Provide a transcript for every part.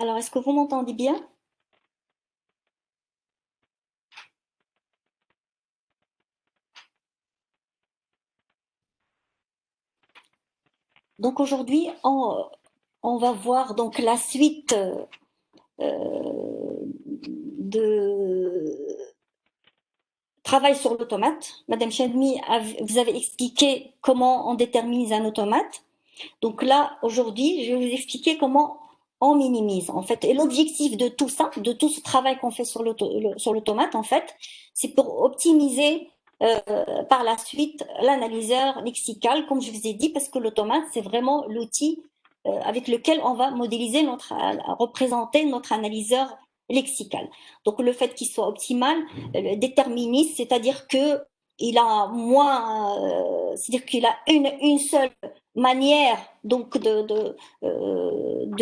Alors, est-ce que vous m'entendez bien? Donc aujourd'hui, on va voir donc la suite de travail sur l'automate. Madame Chadmi, vous avez expliqué comment on détermine un automate. Donc là, aujourd'hui, je vais vous expliquer comment on minimise, en fait. Et l'objectif de tout ça, de tout ce travail qu'on fait sur l'automate, en fait, c'est pour optimiser par la suite l'analyseur lexical, comme je vous ai dit, parce que l'automate, c'est vraiment l'outil avec lequel on va modéliser représenter notre analyseur lexical. Donc le fait qu'il soit optimal, déterministe, c'est-à-dire que il a moins, c'est-à-dire qu'il a une seule manière donc de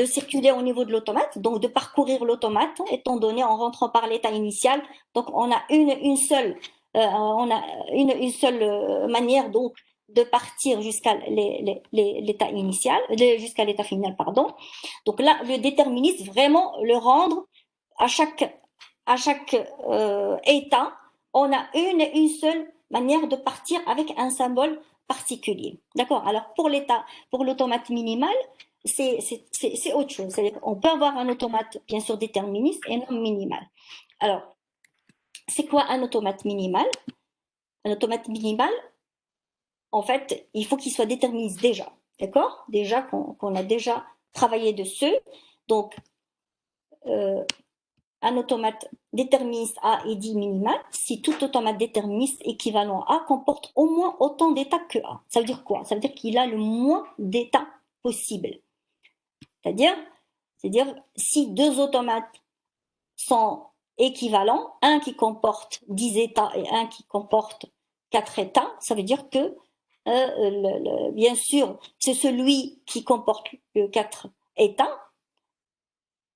circuler au niveau de l'automate, donc de parcourir l'automate, étant donné en rentrant par l'état initial. Donc on a une seule manière donc de partir jusqu'à l'état initial, jusqu'à l'état final, pardon. Donc là, le déterministe, vraiment le rendre à chaque état, on a une seule manière de partir avec un symbole particulier. D'accord. Alors pour l'automate minimal, c'est autre chose. On peut avoir un automate, bien sûr, déterministe et non minimal. Alors, c'est quoi un automate minimal? Un automate minimal, en fait, il faut qu'il soit déterministe déjà. D'accord. Déjà qu'on a déjà travaillé dessus. Donc, un automate déterministe A est dit minimal si tout automate déterministe équivalent A comporte au moins autant d'états que A. Ça veut dire quoi? Ça veut dire qu'il a le moins d'états possible. C'est-à-dire, si deux automates sont équivalents, un qui comporte 10 états et un qui comporte 4 états, ça veut dire que, bien sûr, c'est celui qui comporte 4 états.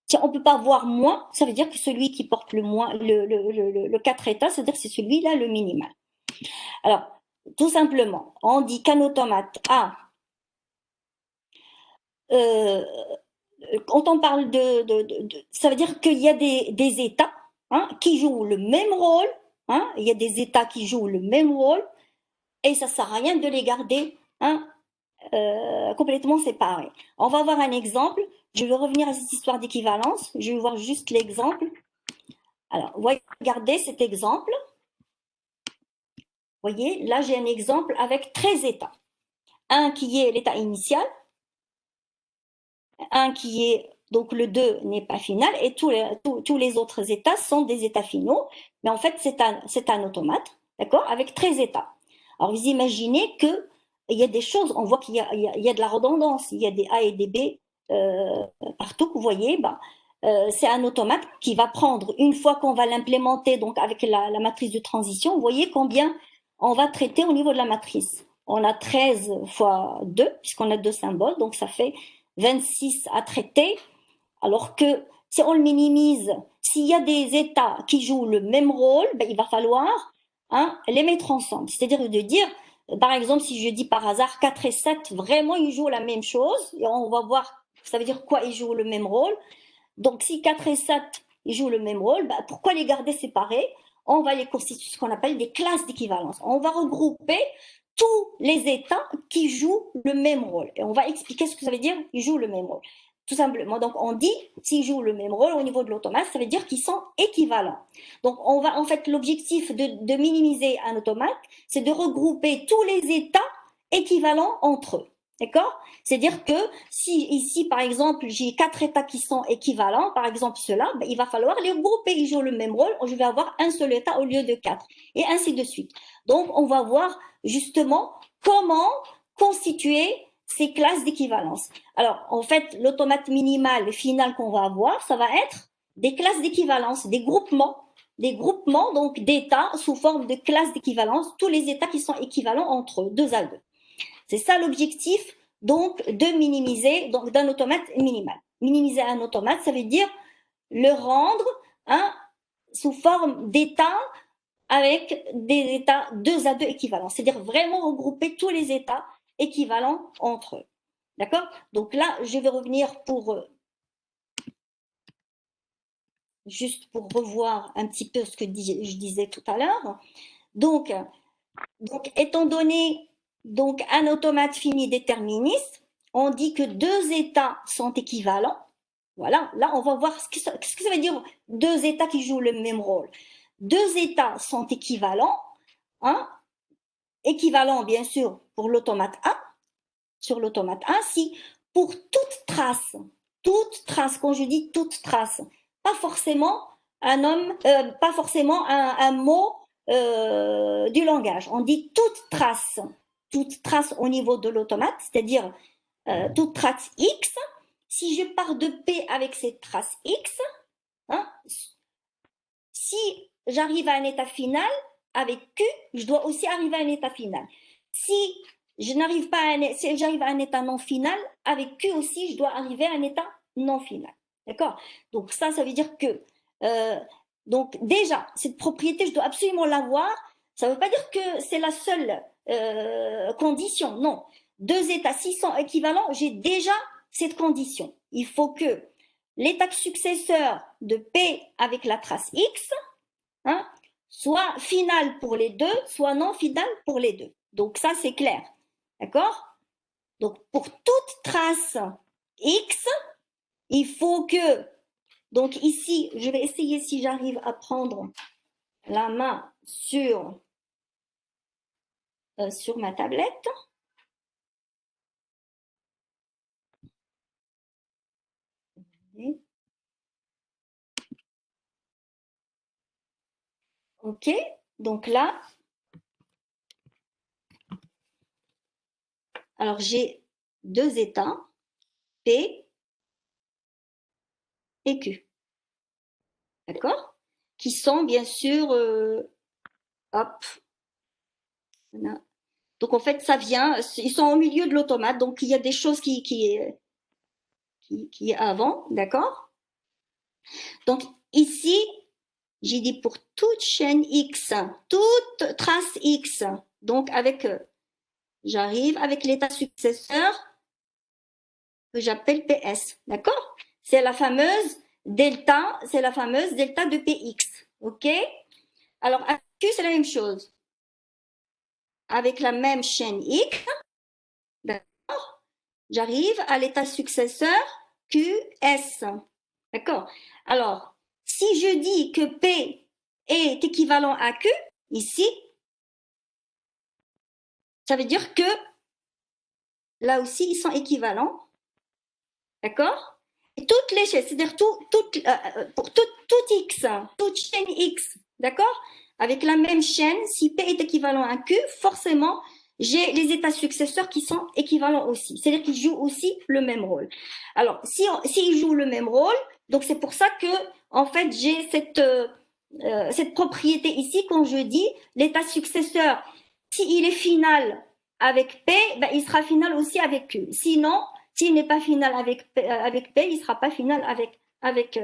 Si on ne peut pas voir moins, ça veut dire que celui qui porte le moins, le 4 états, c'est-à-dire que c'est celui-là le minimal. Alors, tout simplement, on dit qu'un automate a, quand on parle ça veut dire qu'il y a des états qui jouent le même rôle, il y a des états qui jouent le même rôle, et ça ne sert à rien de les garder complètement séparés. On va voir un exemple. Je vais revenir à cette histoire d'équivalence. Je vais voir juste l'exemple. Alors, regardez cet exemple. Vous voyez, là, j'ai un exemple avec 13 états. Un qui est l'état initial, un qui est, donc le 2 n'est pas final, et tous les autres états sont des états finaux, mais en fait, c'est un automate, d'accord, avec 13 états. Alors, vous imaginez qu'il y a des choses, on voit qu'il y a de la redondance, il y a des A et des B partout, vous voyez, c'est un automate qui va prendre, une fois qu'on va l'implémenter donc avec la matrice de transition, vous voyez combien on va traiter au niveau de la matrice. On a 13 fois 2, puisqu'on a deux symboles, donc ça fait 26 à traiter, alors que si on le minimise, s'il y a des états qui jouent le même rôle, il va falloir les mettre ensemble. C'est-à-dire de dire, par exemple, si je dis par hasard 4 et 7, vraiment ils jouent la même chose, et on va voir, ça veut dire quoi ils jouent le même rôle. Donc si 4 et 7, ils jouent le même rôle, pourquoi les garder séparés? On va les constituer ce qu'on appelle des classes d'équivalence. On va regrouper tous les états qui jouent le même rôle. Et on va expliquer ce que ça veut dire, ils jouent le même rôle. Tout simplement. Donc, on dit, s'ils jouent le même rôle au niveau de l'automate, ça veut dire qu'ils sont équivalents. Donc, en fait, l'objectif de minimiser un automate, c'est de regrouper tous les états équivalents entre eux. D'accord? C'est-à-dire que si ici, par exemple, j'ai 4 états qui sont équivalents, par exemple ceux-là, il va falloir les regrouper, ils jouent le même rôle, je vais avoir un seul état au lieu de 4, et ainsi de suite. Donc, on va voir justement comment constituer ces classes d'équivalence. Alors, en fait, l'automate minimal final qu'on va avoir, ça va être des classes d'équivalence, des groupements donc d'états sous forme de classes d'équivalence, tous les états qui sont équivalents entre eux, 2 à 2. C'est ça l'objectif donc de minimiser donc d'un automate minimal. Minimiser un automate, ça veut dire le rendre sous forme d'état avec des états 2 à 2 équivalents. C'est-à-dire vraiment regrouper tous les états équivalents entre eux. D'accord? Donc là, je vais revenir pour juste pour revoir un petit peu ce que je disais tout à l'heure. Donc, étant donné un automate fini déterministe, on dit que deux états sont équivalents. Voilà, là on va voir qu'est-ce que ça veut dire deux états qui jouent le même rôle. Deux états sont équivalents, hein, équivalents bien sûr pour l'automate A, sur l'automate A, si pour toute trace, quand je dis toute trace, pas forcément un homme, pas forcément un mot du langage. On dit toute trace au niveau de l'automate, c'est-à-dire toute trace X. Si je pars de P avec cette trace X, hein, si j'arrive à un état final avec Q, je dois aussi arriver à un état final. Si j'arrive à un état non final, avec Q aussi, je dois arriver à un état non final. D'accord? Donc ça veut dire que donc déjà, cette propriété, je dois absolument l'avoir. Ça ne veut pas dire que c'est la seule condition. Non. Deux états, s'ils sont équivalents, j'ai déjà cette condition. Il faut que l'état successeur de P avec la trace X, hein, soit final pour les deux, soit non final pour les deux. Donc ça, c'est clair. D'accord? Donc pour toute trace X, il faut que... Donc ici, je vais essayer si j'arrive à prendre la main sur ma tablette. OK? Donc là, alors j'ai deux états, P et Q. D'accord? Qui sont bien sûr, hop, voilà. Donc en fait, ça vient, ils sont au milieu de l'automate, donc il y a des choses qui est avant, d'accord? Donc ici, j'ai dit pour toute chaîne X, toute trace X, donc j'arrive avec l'état successeur que j'appelle PS, d'accord? C'est la fameuse delta de PX, ok? Alors, avec Q, c'est la même chose. Avec la même chaîne X, d'accord? J'arrive à l'état successeur QS, d'accord? Alors, si je dis que P est équivalent à Q, ici, ça veut dire que là aussi, ils sont équivalents, d'accord? Et toutes les chaînes, c'est-à-dire pour tout X, toute chaîne X, d'accord? Avec la même chaîne, si P est équivalent à Q, forcément, j'ai les états successeurs qui sont équivalents aussi. C'est-à-dire qu'ils jouent aussi le même rôle. Alors, s'ils jouent le même rôle, donc c'est pour ça que, en fait, j'ai cette propriété ici, quand je dis l'état successeur, s'il est final avec P, ben, il sera final aussi avec Q. Sinon, s'il n'est pas final avec P, il ne sera pas final avec Q.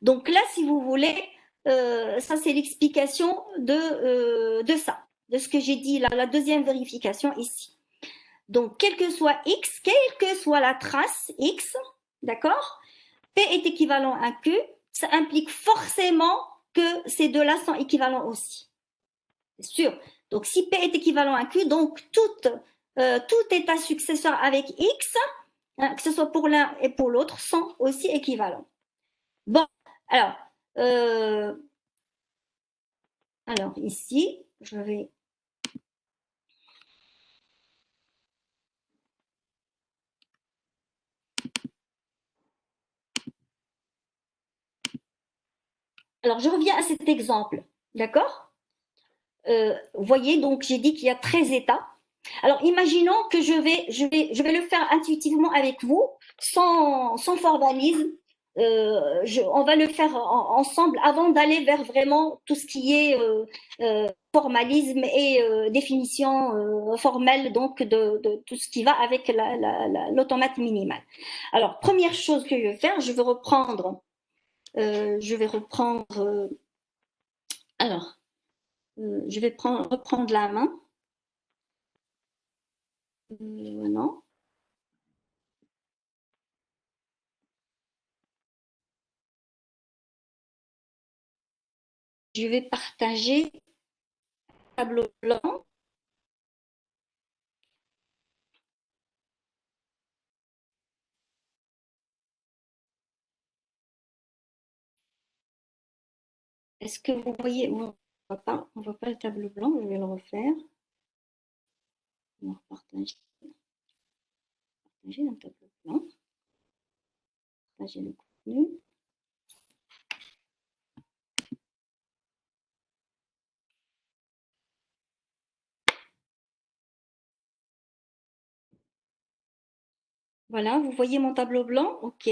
Donc là, si vous voulez, ça c'est l'explication de ça, de ce que j'ai dit là, la deuxième vérification ici. Donc, quel que soit X, quelle que soit la trace X, d'accord, P est équivalent à Q, ça implique forcément que ces deux-là sont équivalents aussi. C'est sûr. Donc, si P est équivalent à Q, donc tout état successeur avec X, hein, que ce soit pour l'un et pour l'autre, sont aussi équivalents. Bon, alors, euh, alors ici, je vais... Alors, je reviens à cet exemple, d'accord? Vous voyez, donc j'ai dit qu'il y a 13 états. Alors, imaginons que je vais le faire intuitivement avec vous, sans formalisme. On va le faire ensemble avant d'aller vers vraiment tout ce qui est formalisme et définition formelle donc de tout ce qui va avec l'automate minimal. Alors, première chose que je vais faire, je vais reprendre, alors, je vais reprendre la main. Non. je vais partager le tableau blanc. Est-ce que vous voyez? On ne voit pas le tableau blanc, je vais le refaire. On va partager un tableau blanc. Partager le contenu. Voilà, vous voyez mon tableau blanc? OK.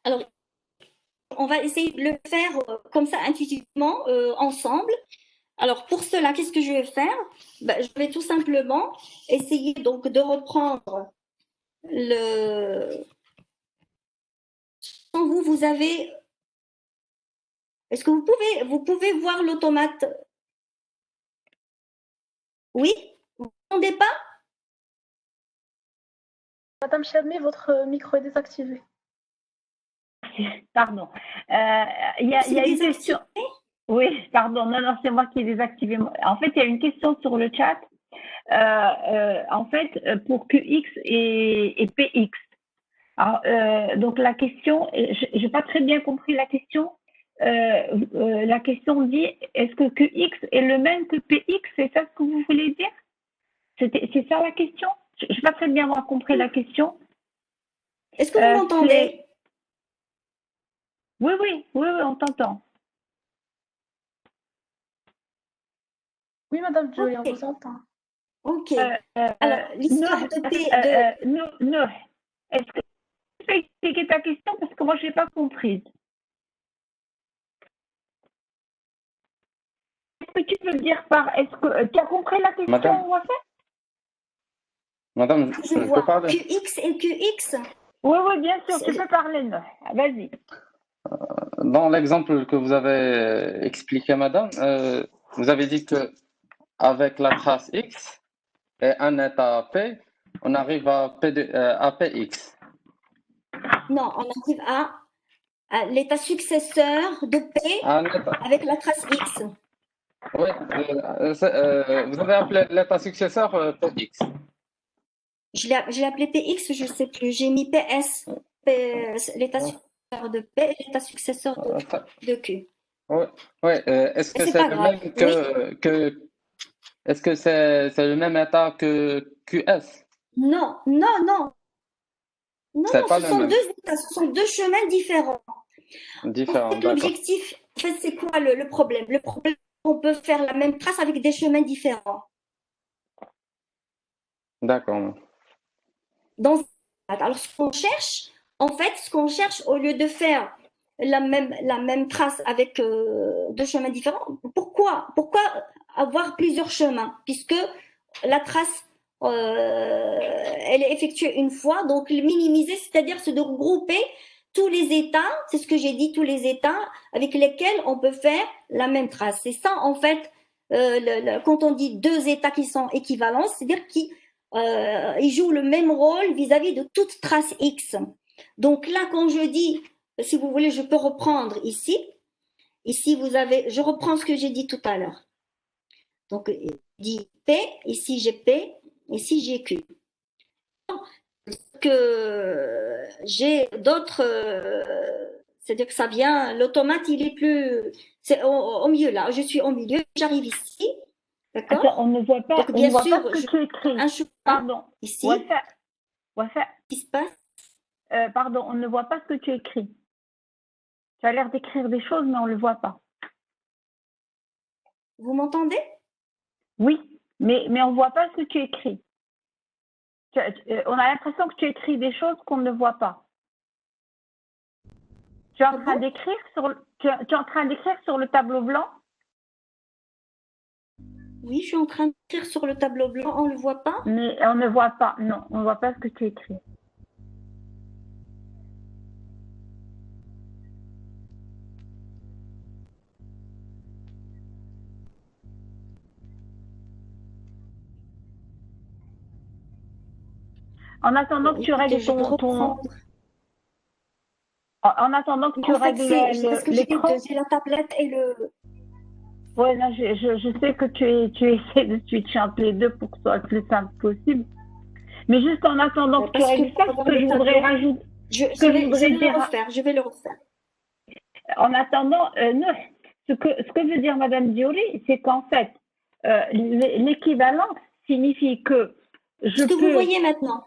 Alors, on va essayer de le faire comme ça intuitivement ensemble. Alors, pour cela, qu'est-ce que je vais faire? Ben, je vais tout simplement essayer donc de reprendre le. Quand vous avez. Est-ce que vous pouvez voir l'automate? Oui? Vous n'entendez pas? Madame Chalmé, votre micro est désactivé. Pardon. Il y a une question. Oui, pardon. Non, c'est moi qui ai désactivé. En fait, il y a une question sur le chat. En fait, pour QX et PX. Alors, donc la question, je n'ai pas très bien compris la question. La question dit, est-ce que QX est le même que PX? C'est ça ce que vous voulez dire? C'est ça la question? Je n'ai pas très bien compris la question. Est-ce que vous m'entendez? Oui, on t'entend. Oui, Madame Joy, on vous entend. Ok. Alors, l'histoire de Non. Est-ce que tu peux expliquer ta question parce que moi, je n'ai pas compris. Est-ce que tu peux me dire est-ce que tu as compris la question, Madame, Wafat? je peux vois parler? QX et QX. Oui, bien sûr, tu peux parler, Noé. Vas-y. Dans l'exemple que vous avez expliqué, madame, vous avez dit que avec la trace X et un état P, on arrive à PX. Non, on arrive à l'état successeur de P avec la trace X. Oui, vous avez appelé l'état successeur PX. Je l'ai appelé PX, je ne sais plus. J'ai mis PS, l'état successeur de P et l'état successeur de Q. Oui, est-ce que C'est c'est pas le grave. même est-ce que c'est le même état que QS? Non, C'est pas ce le sont même. deux états, ce sont deux chemins différents. Différent, d'accord. L'objectif, en fait, c'est quoi le problème? Le problème, on peut faire la même trace avec des chemins différents. D'accord. Alors, ce qu'on cherche, au lieu de faire la même trace avec deux chemins différents, pourquoi avoir plusieurs chemins? Puisque la trace, elle est effectuée une fois, donc minimiser, c'est-à-dire se regrouper tous les états, c'est ce que j'ai dit, tous les états avec lesquels on peut faire la même trace. C'est ça, en fait, quand on dit deux états qui sont équivalents, c'est-à-dire qu'ils jouent le même rôle vis-à-vis de toute trace X. Donc là, quand je dis, si vous voulez, je peux reprendre ici. Ici, je reprends ce que j'ai dit tout à l'heure. Donc, dit P, ici j'ai P, ici j'ai Q. Que j'ai d'autres, c'est-à-dire que ça vient, l'automate, il est plus, c'est au milieu là, je suis au milieu, j'arrive ici, d'accord? Attends, on ne voit pas, donc, bien sûr, pas ce que tu écris. Un chemin, pardon. Ici. Wafa. Qu'est-ce qui se passe? Pardon, on ne voit pas ce que tu écris. Tu as l'air d'écrire des choses, mais on ne le voit pas. Vous m'entendez? Oui, mais on ne voit pas ce que tu écris. On a l'impression que tu écris des choses qu'on ne voit pas. Tu es en train d'écrire tu es en train d'écrire sur le tableau blanc? Oui, je suis en train d'écrire sur le tableau blanc, on ne le voit pas? Mais on ne voit pas, non, on ne voit pas ce que tu écris. En attendant que tu règles ton... En attendant que tu En fait, règles parce que l'écran. j'ai la tablette et le. Ouais, non, je sais que tu essaies de switcher entre les deux pour que ce soit le plus simple possible. Mais juste en attendant que tu Parce que règles ça, pour ce avoir que je le voudrais tableau, rajouter, je, ce que je je voudrais vais le dire, refaire. Je vais le refaire. en attendant, non, ce que veut dire Madame Diori, c'est qu'en fait, l'équivalence signifie que je Ce que vous peux. voyez maintenant.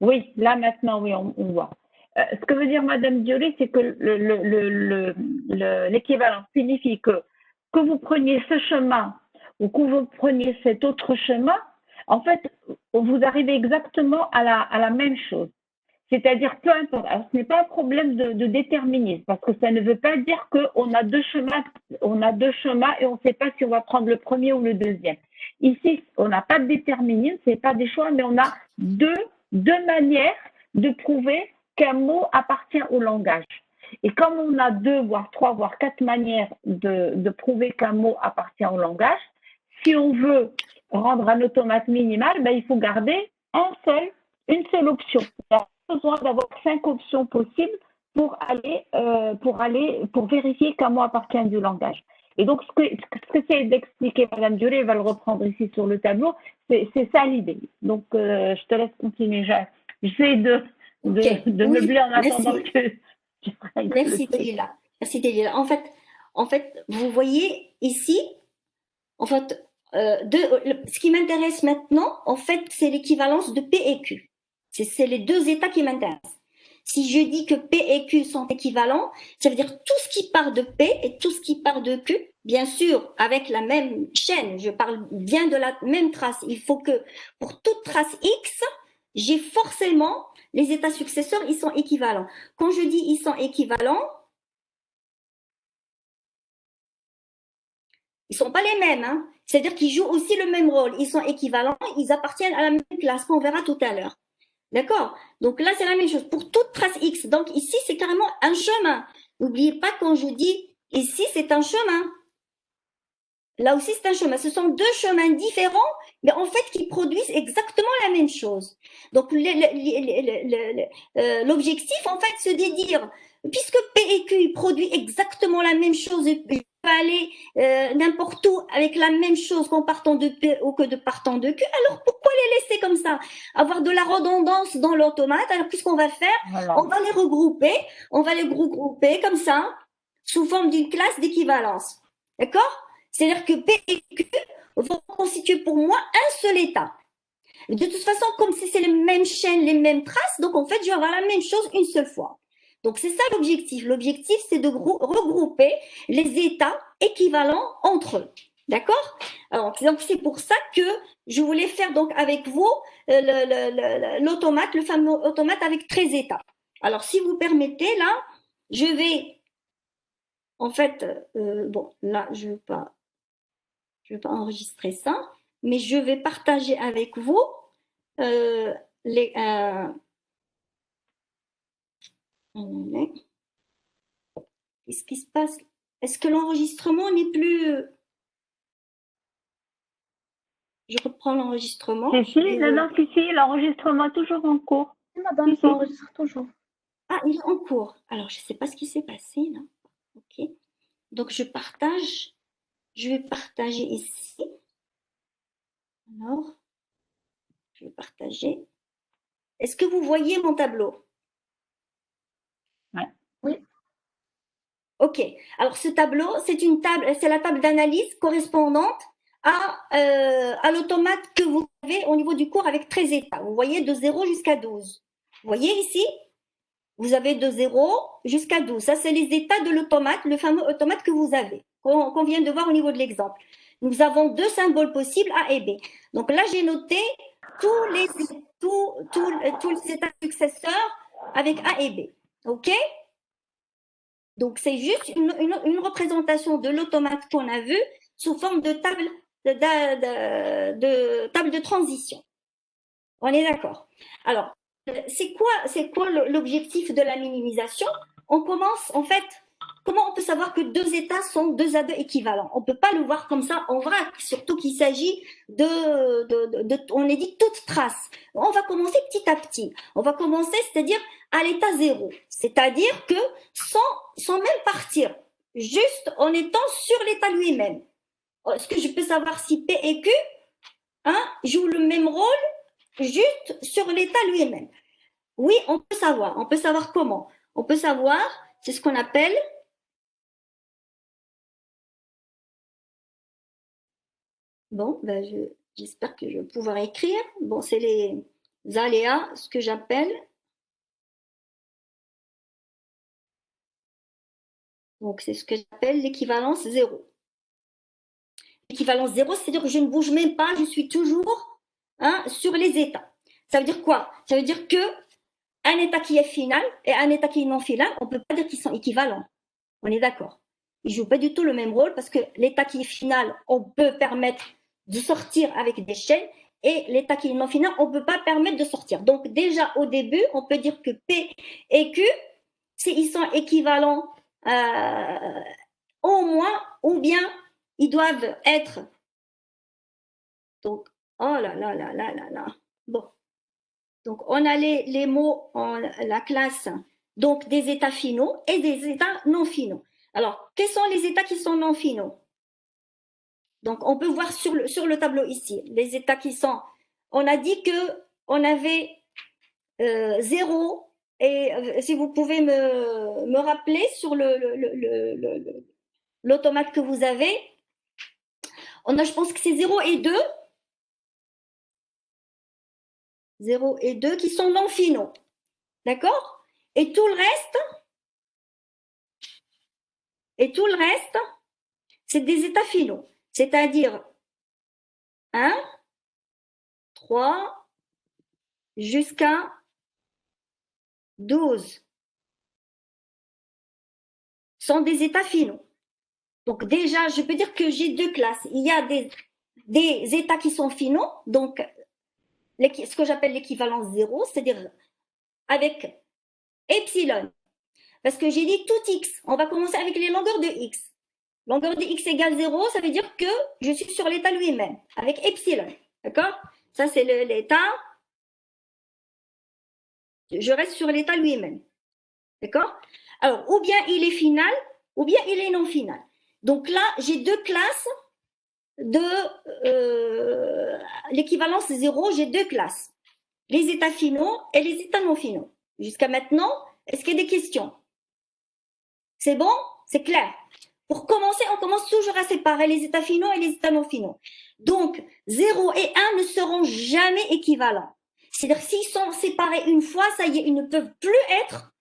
Oui, là maintenant, oui, on voit. Ce que veut dire Madame Diori, c'est que l'équivalence signifie que vous preniez ce chemin ou que vous preniez cet autre chemin, en fait, vous arrivez exactement à la même chose. C'est-à-dire, peu importe. Alors, ce n'est pas un problème de déterminisme, parce que ça ne veut pas dire qu'on a deux chemins, et on ne sait pas si on va prendre le premier ou le deuxième. Ici, on n'a pas de déterminisme, ce n'est pas des choix, mais on a deux manières de prouver qu'un mot appartient au langage. Et comme on a 2, voire 3, voire 4 manières de prouver qu'un mot appartient au langage, si on veut rendre un automate minimal, ben, il faut garder une seule option. Il y a besoin d'avoir 5 options possibles pour vérifier qu'un mot appartient du langage. Et donc, ce que c'est d'expliquer, Madame Duré va le reprendre ici sur le tableau, c'est ça l'idée. Donc, je te laisse continuer. J'essaie de meubler en attendant que tu règles. Merci Delila. Merci Delila. En fait, vous voyez ici, en fait, ce qui m'intéresse maintenant, en fait, c'est l'équivalence de P et Q. C'est les deux états qui m'intéressent. Si je dis que P et Q sont équivalents, ça veut dire tout ce qui part de P et tout ce qui part de Q, bien sûr, avec la même chaîne. Je parle bien de la même trace. Il faut que pour toute trace X, j'ai forcément les états successeurs, ils sont équivalents. Quand je dis ils sont équivalents, ils ne sont pas les mêmes. Hein. C'est-à-dire qu'ils jouent aussi le même rôle. Ils sont équivalents, ils appartiennent à la même classe qu'on verra tout à l'heure. D'accord? Donc là, c'est la même chose pour toute trace X. Donc ici, c'est carrément un chemin. N'oubliez pas quand je dis ici, c'est un chemin. Là aussi, c'est un chemin. Ce sont deux chemins différents, mais en fait, qui produisent exactement la même chose. Donc l'objectif, en fait, c'est de dire, puisque P et Q produisent exactement la même chose, je peux aller n'importe où avec la même chose qu'en partant de P ou que de partant de Q, alors pourquoi les laisser comme ça? Avoir de la redondance dans l'automate. Alors, qu'est-ce qu'on va faire? Voilà. On va les regrouper comme ça, sous forme d'une classe d'équivalence. D'accord? C'est-à-dire que P et Q vont constituer pour moi un seul état. De toute façon, comme si c'est les mêmes chaînes, les mêmes traces, donc en fait, je vais avoir la même chose une seule fois. Donc c'est ça l'objectif. L'objectif, c'est de regrouper les états équivalents entre eux. D'accord? Alors, donc c'est pour ça que je voulais faire donc avec vous l'automate, le fameux automate avec 13 états. Alors, si vous permettez, là, je vais, en fait, bon, là, je ne vais pas enregistrer ça, mais je vais partager avec vous les. Qu'est-ce qui se passe? Est-ce que l'enregistrement n'est plus. Je reprends l'enregistrement. Si, l'enregistrement est toujours en cours. Oui, madame, ça enregistre toujours. Ah, il est en cours. Alors, je ne sais pas ce qui s'est passé là. Ok. Donc, je partage. Je vais partager ici. Alors, je vais partager. Est-ce que vous voyez mon tableau? Oui. Ok. Alors, ce tableau, c'est la table d'analyse correspondante à l'automate que vous avez au niveau du cours avec 13 états. Vous voyez de 0 jusqu'à 12. Vous voyez ici? Vous avez de 0 jusqu'à 12. Ça, c'est les états de l'automate, le fameux automate que vous avez, qu'on vient de voir au niveau de l'exemple. Nous avons deux symboles possibles, A et B. Donc là, j'ai noté tous les états successeurs avec A et B. OK? Donc, c'est juste une représentation de l'automate qu'on a vu sous forme de table de transition. On est d'accord? Alors, c'est quoi l'objectif de la minimisation? On commence, en fait, comment on peut savoir que deux états sont 2 à 2 équivalents? On ne peut pas le voir comme ça en vrac, surtout qu'il s'agit on est dit toute trace. On va commencer petit à petit. On va commencer, c'est-à-dire à l'état 0. C'est-à-dire que sans même partir, juste en étant sur l'état lui-même. Est-ce que je peux savoir si P et Q jouent le même rôle juste sur l'état lui-même? Oui, on peut savoir. On peut savoir comment? On peut savoir, c'est ce qu'on appelle bon, ben j'espère que je vais pouvoir écrire. Bon, c'est les aléas, ce que j'appelle. Donc, c'est ce que j'appelle l'équivalence 0. L'équivalence 0, c'est-à-dire que je ne bouge même pas, je suis toujours sur les états. Ça veut dire quoi? Ça veut dire que un état qui est final et un état qui est non final, on ne peut pas dire qu'ils sont équivalents. On est d'accord. Ils ne jouent pas du tout le même rôle parce que l'état qui est final, on peut permettre de sortir avec des chaînes et l'état qui est non final, on ne peut pas permettre de sortir. Donc déjà au début, on peut dire que P et Q, ils sont équivalents au moins, ou bien ils doivent être. Donc, oh là là là là là là. Bon. Donc, on a les mots en la classe, donc des états finaux et des états non finaux. Alors, quels sont les états qui sont non finaux? Donc, on peut voir sur le tableau ici, les états qui sont. On a dit qu'on avait 0, et si vous pouvez me rappeler sur l'automate que vous avez, je pense que c'est 0 et 2. 0 et 2 qui sont non finaux. D'accord? Et tout le reste, c'est des états finaux. C'est-à-dire 1, 3, jusqu'à 12 sont des états finaux. Donc déjà, je peux dire que j'ai 2 classes. Il y a des états qui sont finaux, donc ce que j'appelle l'équivalence 0, c'est-à-dire avec epsilon. Parce que j'ai dit tout x. On va commencer avec les longueurs de x. Longueur de x égale 0, ça veut dire que je suis sur l'état lui-même, avec epsilon. D'accord? Ça, c'est l'état. Je reste sur l'état lui-même. D'accord? Alors, ou bien il est final, ou bien il est non final. Donc là, j'ai 2 classes de l'équivalence 0, j'ai 2 classes. Les états finaux et les états non finaux. Jusqu'à maintenant, est-ce qu'il y a des questions? C'est bon? C'est clair? Pour commencer, on commence toujours à séparer les états finaux et les états non finaux. Donc, 0 et 1 ne seront jamais équivalents. C'est-à-dire, s'ils sont séparés une fois, ça y est, ils ne peuvent plus être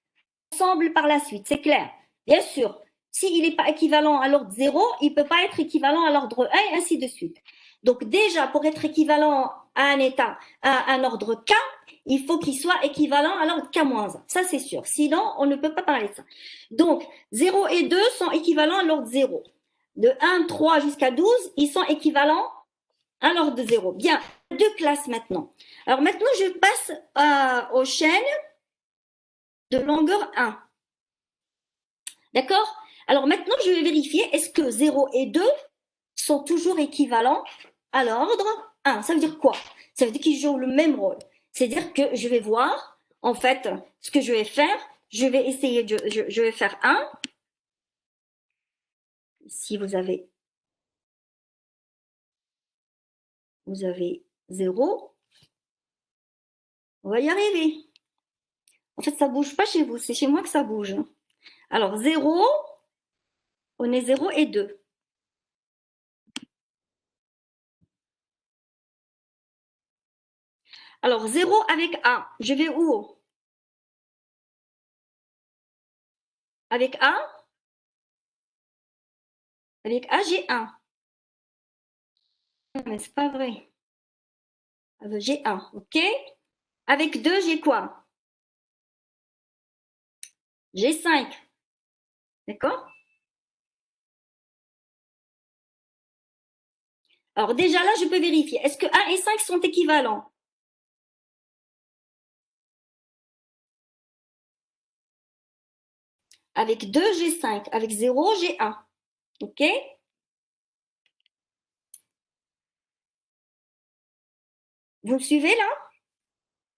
ensemble par la suite. C'est clair? Bien sûr. S'il n'est pas équivalent à l'ordre 0, il ne peut pas être équivalent à l'ordre 1 et ainsi de suite. Donc, déjà, pour être équivalent à un état, à un ordre K, il faut qu'il soit équivalent à l'ordre K-1. Ça, c'est sûr. Sinon, on ne peut pas parler de ça. Donc, 0 et 2 sont équivalents à l'ordre 0. De 1, 3 jusqu'à 12, ils sont équivalents à l'ordre 0. Bien, 2 classes maintenant. Alors maintenant, je passe aux chaînes de longueur 1. D'accord? Alors maintenant, je vais vérifier, est-ce que 0 et 2 sont toujours équivalents à l'ordre 1? Ça veut dire quoi? Ça veut dire qu'ils jouent le même rôle. C'est-à-dire que je vais voir, en fait, ce que je vais faire. Je vais essayer, je vais faire 1. Ici, vous avez 0. On va y arriver. En fait, ça ne bouge pas chez vous, c'est chez moi que ça bouge. Alors, 0, on est 0 et 2. Alors, 0 avec A, je vais où? Avec A? Avec A, j'ai 1. Mais c'est pas vrai. J'ai 1, ok? Avec 2, j'ai quoi? J'ai 5. D'accord? Alors déjà là, je peux vérifier. Est-ce que 1 et 5 sont équivalents? Avec 2, j'ai 5. Avec 0, j'ai 1. OK? Vous me suivez là?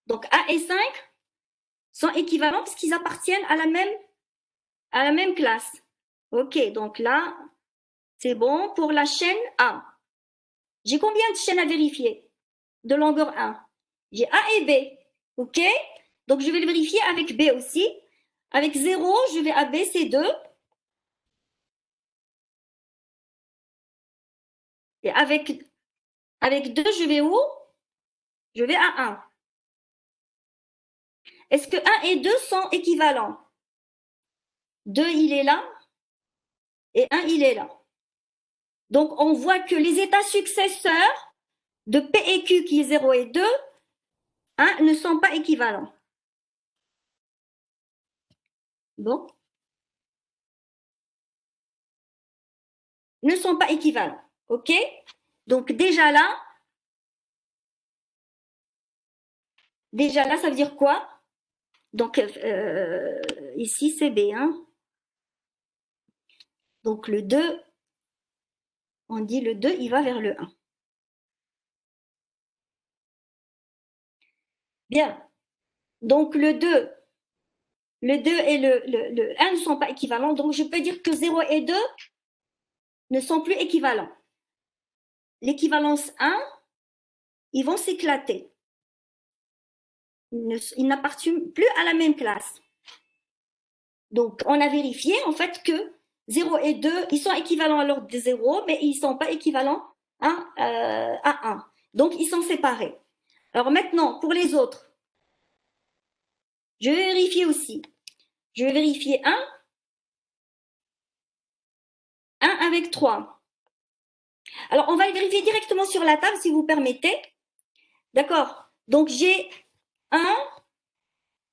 Donc 1 et 5 sont équivalents parce qu'ils appartiennent à la même classe. OK, donc là, c'est bon pour la chaîne A. J'ai combien de chaînes à vérifier? De longueur 1. J'ai A et B. OK? Donc je vais le vérifier avec B aussi. Avec 0, je vais à B, c'est 2. Et avec 2, je vais où? Je vais à 1. Est-ce que 1 et 2 sont équivalents? 2, il est là. Et 1, il est là. Donc, on voit que les états successeurs de P et Q, qui est 0 et 2, ne sont pas équivalents. Bon. Ne sont pas équivalents. OK? Donc, déjà là, ça veut dire quoi? Donc, ici, c'est B. Hein? Donc, le 2, on dit le 2, il va vers le 1. Bien. Donc, le 2 et le 1 ne sont pas équivalents. Donc, je peux dire que 0 et 2 ne sont plus équivalents. L'équivalence 1, ils vont s'éclater. Ils n'appartiennent plus à la même classe. Donc, on a vérifié en fait que 0 et 2, ils sont équivalents à l'ordre de 0, mais ils ne sont pas équivalents à 1. Donc, ils sont séparés. Alors maintenant, pour les autres, je vais vérifier aussi. Je vais vérifier 1 avec 3. Alors, on va le vérifier directement sur la table, si vous permettez. D'accord? Donc, j'ai 1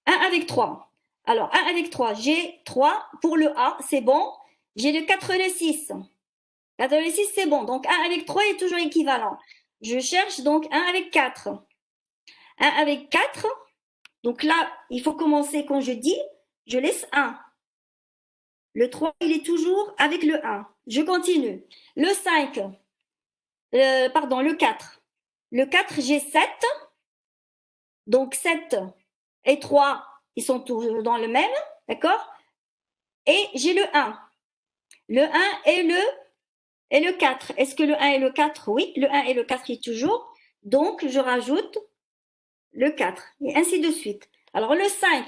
avec 3. Alors, 1 avec 3, j'ai 3 pour le A, c'est bon. J'ai le 4 et le 6. 4 et le 6, c'est bon. Donc, 1 avec 3 est toujours équivalent. Je cherche donc 1 avec 4. 1 avec 4. Donc là, il faut commencer quand je dis, je laisse 1. Le 3, il est toujours avec le 1. Je continue. Le 5, le 4. Le 4, j'ai 7. Donc 7 et 3, ils sont toujours dans le même, d'accord? Et j'ai le 1. Le 1 et le 4. Est-ce que le 1 et le 4? Oui, le 1 et le 4 est toujours. Donc, je rajoute le 4. Et ainsi de suite. Alors, le 5.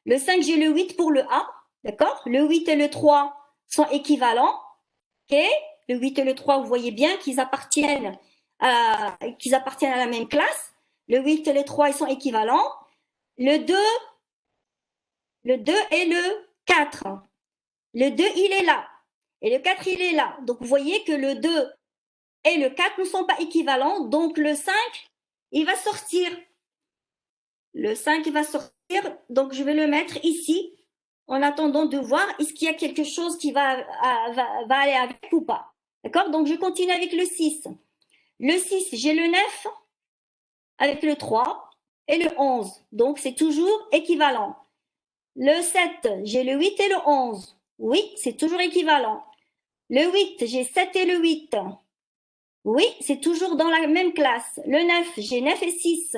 Le 5, j'ai le 8 pour le A. D'accord? Le 8 et le 3 sont équivalents. OK? Le 8 et le 3, vous voyez bien qu'ils appartiennent à la même classe. Le 8 et le 3, ils sont équivalents. Le 2 et le 4. Le 2, il est là. Et le 4, il est là. Donc, vous voyez que le 2 et le 4 ne sont pas équivalents. Donc, le 5, il va sortir. Le 5 va sortir. Donc, je vais le mettre ici en attendant de voir est-ce qu'il y a quelque chose qui va aller avec ou pas. D'accord? Donc, je continue avec le 6. Le 6, j'ai le 9 avec le 3 et le 11. Donc, c'est toujours équivalent. Le 7, j'ai le 8 et le 11. Oui, c'est toujours équivalent. Le 8, j'ai 7 et le 8. Oui, c'est toujours dans la même classe. Le 9, j'ai 9 et 6.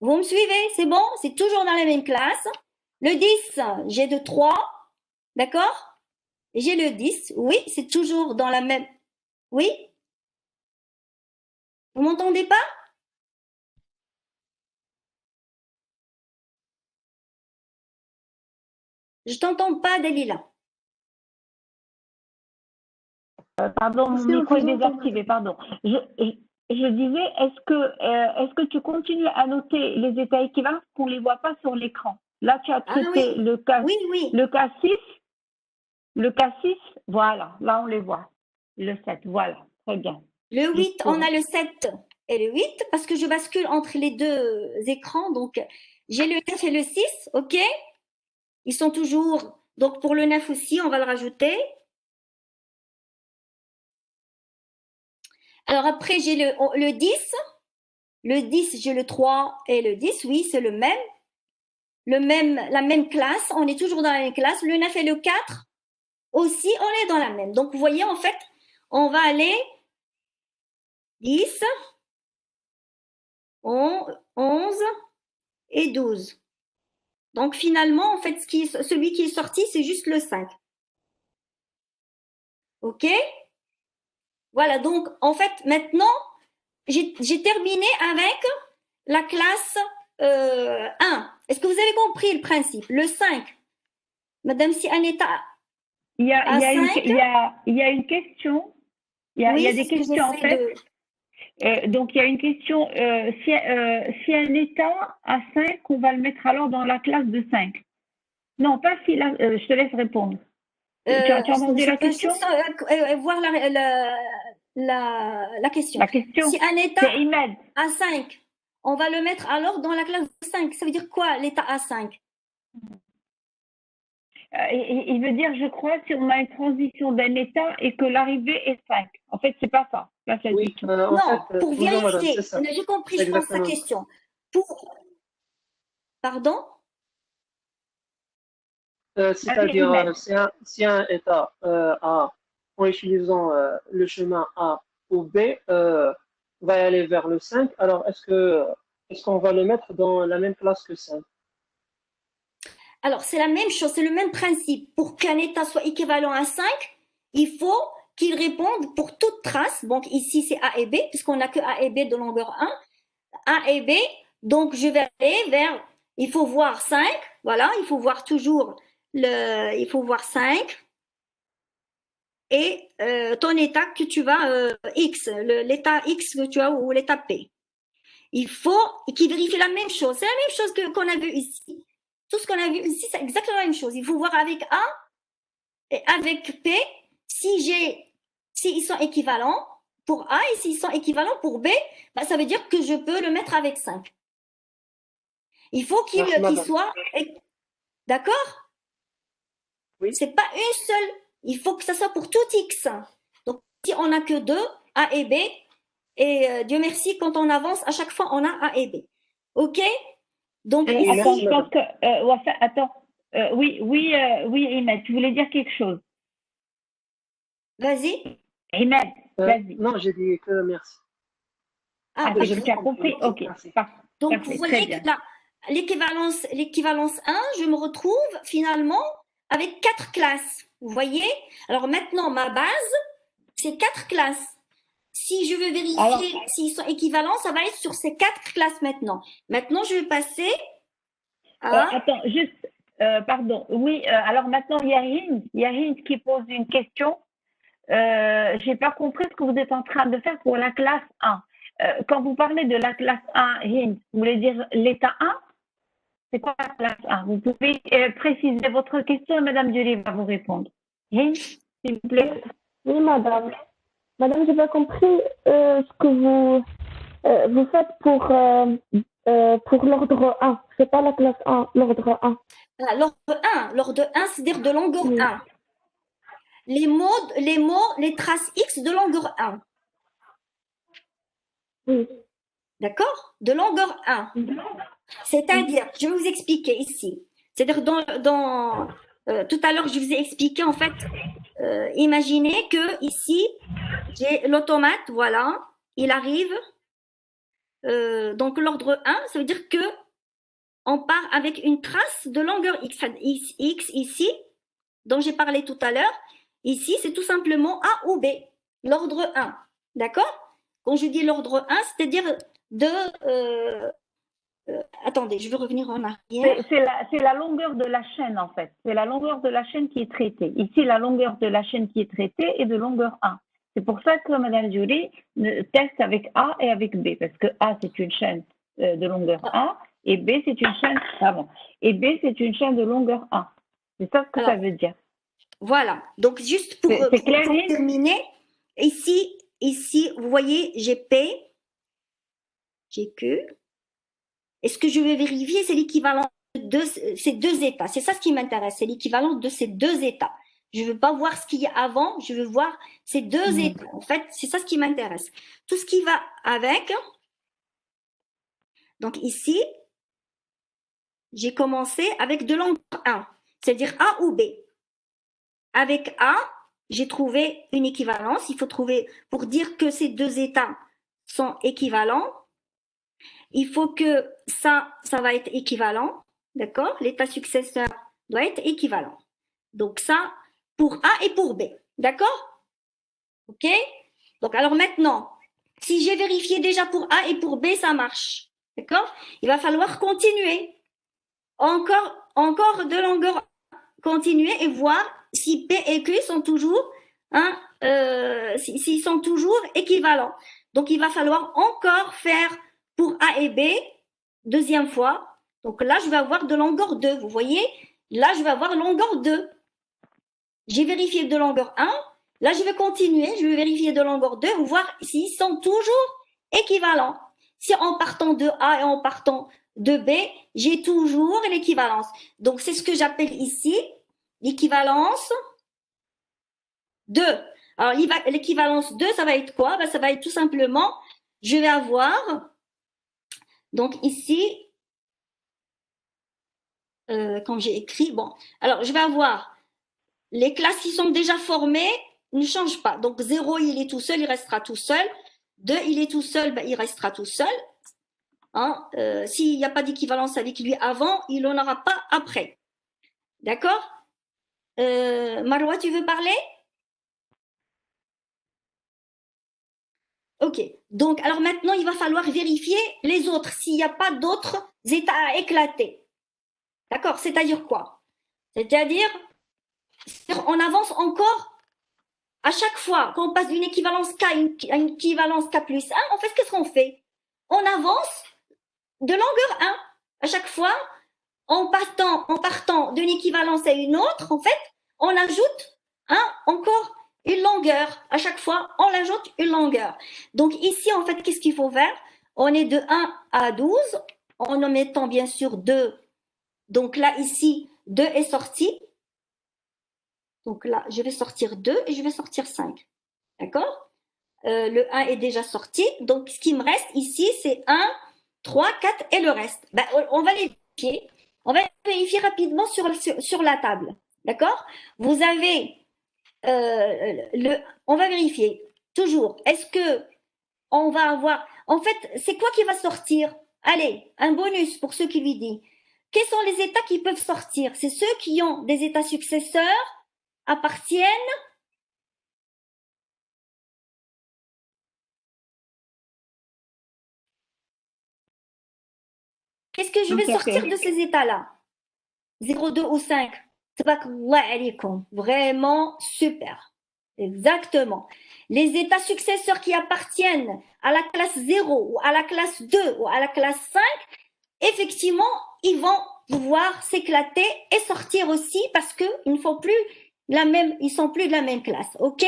Vous me suivez? C'est bon? C'est toujours dans la même classe. Le 10, j'ai de 3. D'accord? J'ai le 10. Oui, c'est toujours dans la même... Oui? Vous m'entendez pas? Je t'entends pas, Dalila. Pardon, mon Si, on micro est vous entend, désactivé, pardon. Je disais, est-ce que tu continues à noter les états équivalents qu'on ne les voit pas sur l'écran? Là, tu as traité Oui. le cas, Oui, oui. le cas 6, le cas 6, voilà, là on les voit. Le 7, voilà, très bien. Le 8, on a le 7 et le 8 parce que je bascule entre les deux écrans. Donc, j'ai le 9 et le 6, OK? Ils sont toujours... Donc, pour le 9 aussi, on va le rajouter. Alors après, j'ai le 10. Le 10, j'ai le 3 et le 10. Oui, c'est le même. la même classe, on est toujours dans la même classe. Le 9 et le 4 aussi, on est dans la même. Donc, vous voyez, en fait, on va aller 10, 11 et 12. Donc, finalement, en fait, celui qui est sorti, c'est juste le 5. OK? Voilà, donc, en fait, maintenant, j'ai terminé avec la classe 1. Est-ce que vous avez compris le principe? Le 5. Madame, si Aneta Il y a, a 5, il y a une question. Il y a oui, des c'est ce que questions, en j'essaie fait. Donc, il y a une question. Si un état a 5, on va le mettre alors dans la classe de 5. Non, pas si. Je te laisse répondre. Tu as entendu je la peux question? juste voir la question. La question, Si un état c'est Imad. a 5, on va le mettre alors dans la classe de 5. Ça veut dire quoi, l'état A5? Il veut dire, je crois, si on a une transition d'un état et que l'arrivée est 5. En fait, c'est pas ça. Là, ça Oui, dit tout. en Non, fait, pour bonjour madame, vérifier. c'est ça. J'ai compris, je pense, sa Exactement. question. Pardon? C'est-à-dire, Imad. si un état A, en utilisant le chemin A ou B, va aller vers le 5, alors est-ce qu'on va le mettre dans la même classe que 5? Alors, c'est la même chose, c'est le même principe. Pour qu'un état soit équivalent à 5, il faut qu'il réponde pour toute trace. Donc, ici, c'est A et B, puisqu'on n'a que A et B de longueur 1. A et B, donc je vais aller vers, il faut voir 5, voilà, il faut voir toujours il faut voir 5 et ton état que tu vas, X, l'état X que tu as ou l'état P. Il faut qu'il vérifie la même chose. C'est la même chose qu'on a vu ici. Tout ce qu'on a vu ici, c'est exactement la même chose. Il faut voir avec A et avec P s'ils sont équivalents pour A et s'ils sont équivalents pour B, bah, ça veut dire que je peux le mettre avec 5. Il faut qu'il Merci madame. soit. D'accord? Oui. C'est pas une seule. Il faut que ça soit pour tout X. Donc, si on n'a que 2, A et B, et Dieu merci, quand on avance, à chaque fois, on a A et B. OK? Donc, Oui, Attends, merci je pense madame. que. Wafa, attends. Oui, Imad, tu voulais dire quelque chose. vas-y. Imad, vas-y. Non, j'ai dit que merci. Ah, J'ai Tu bien as compris. compris? Ok, Merci. donc, vous parfait, très voyez bien. que là, l'équivalence 1, je me retrouve finalement avec 4 classes. Vous voyez? Alors maintenant, ma base, c'est 4 classes. Si je veux Alors, vérifier s'ils sont équivalents, ça va être sur ces 4 classes maintenant. Maintenant, je vais passer à. attends, juste, pardon. Oui, alors maintenant, il y a Hind qui pose une question. J'ai pas compris ce que vous êtes en train de faire pour la classe 1. Quand vous parlez de la classe 1, Hind, vous voulez dire l'état 1? C'est quoi la classe 1? Vous pouvez préciser votre question et Madame Julie va vous répondre. Hind, s'il vous plaît. Oui, madame. Madame, j'ai pas compris ce que vous faites pour l'ordre 1. C'est pas la classe 1, l'ordre 1. L'ordre 1, c'est-à-dire de longueur Oui. 1. Les traces X de longueur 1. Oui. D'accord? De longueur 1. C'est-à-dire, je vais vous expliquer ici. C'est-à-dire, tout à l'heure, je vous ai expliqué, en fait, imaginez que ici, j'ai l'automate, voilà, il arrive. Donc, l'ordre 1, ça veut dire que on part avec une trace de longueur X ici, dont j'ai parlé tout à l'heure. Ici, c'est tout simplement A ou B, l'ordre 1. D'accord? Quand je dis l'ordre 1, c'est-à-dire de. Attendez, je vais revenir en arrière. C'est la longueur de la chaîne, en fait. C'est la longueur de la chaîne qui est traitée. Ici, la longueur de la chaîne qui est traitée est de longueur 1. C'est pour ça que Mme Julie teste avec A et avec B, parce que A, c'est une chaîne de longueur 1, et B, c'est une chaîne, et B, c'est une chaîne de longueur 1. C'est ça ce que ça veut dire. Voilà. Donc, juste pour terminer, ici, vous voyez, j'ai P, j'ai Q. Et ce que je vais vérifier, c'est l'équivalent de ces deux états. C'est ça ce qui m'intéresse, c'est l'équivalent de ces deux états. Je ne veux pas voir ce qu'il y a avant, je veux voir ces deux états. En fait, c'est ça ce qui m'intéresse. Tout ce qui va avec. Donc ici, J'ai commencé avec de l'angle 1, c'est-à-dire A ou B. Avec A, j'ai trouvé une équivalence. Il faut trouver, pour dire que ces deux états sont équivalents, il faut que ça va être équivalent, d'accord? L'état successeur doit être équivalent. Donc ça, pour A et pour B, d'accord? Ok? Donc alors maintenant, si j'ai vérifié déjà pour A et pour B, ça marche, d'accord? Il va falloir continuer. Encore de longueur, continuer et voir si P et Q sont toujours, hein, s'ils sont toujours équivalents. Donc, il va falloir encore faire pour A et B, deuxième fois. Donc là, je vais avoir de longueur 2. Vous voyez, là, je vais avoir longueur 2. J'ai vérifié de longueur 1. Là, je vais continuer. Je vais vérifier de longueur 2 pour voir s'ils sont toujours équivalents. Si en partant de A et en partant de B, j'ai toujours l'équivalence. Donc, c'est ce que j'appelle ici l'équivalence 2. Alors, l'équivalence 2, ça va être quoi? Ben, ça va être tout simplement, je vais avoir, donc ici, quand j'ai écrit, bon, alors je vais avoir les classes qui sont déjà formées ne changent pas. Donc 0, il est tout seul, il restera tout seul. 2, il est tout seul, ben, il restera tout seul. Hein, s'il n'y a pas d'équivalence avec lui avant, il n'en aura pas après. D'accord? Maroua, tu veux parler? Ok. Donc, alors maintenant, il va falloir vérifier les autres, s'il n'y a pas d'autres états à éclater. D'accord? C'est-à-dire quoi? C'est-à-dire, on avance encore à chaque fois qu'on passe d'une équivalence K à une équivalence K plus 1, en fait, qu'est-ce qu'on fait? On avance de longueur 1. À chaque fois, en partant d'une équivalence à une autre, en fait, on ajoute encore une longueur. À chaque fois, on ajoute une longueur. Donc ici, en fait, qu'est-ce qu'il faut faire? On est de 1 à 12, en omettant bien sûr 2. Donc là, ici, 2 est sorti. Donc là, je vais sortir 2 et je vais sortir 5. D'accord? Le 1 est déjà sorti. Donc, ce qui me reste ici, c'est 1, 3, 4 et le reste. Ben, on va les vérifier. On va vérifier rapidement sur la table. D'accord? Vous avez on va vérifier toujours. Est-ce que on va avoir. En fait, c'est quoi qui va sortir? Allez, un bonus pour ceux qui lui disent. Quels sont les états qui peuvent sortir? C'est ceux qui ont des états successeurs, appartiennent. Qu'est-ce que je vais sortir de ces états-là? 0, 2 ou 5. Vraiment super. Exactement. Les états successeurs qui appartiennent à la classe 0 ou à la classe 2 ou à la classe 5, effectivement, ils vont pouvoir s'éclater et sortir aussi parce qu'ils ne font plus ils sont plus de la même classe. OK?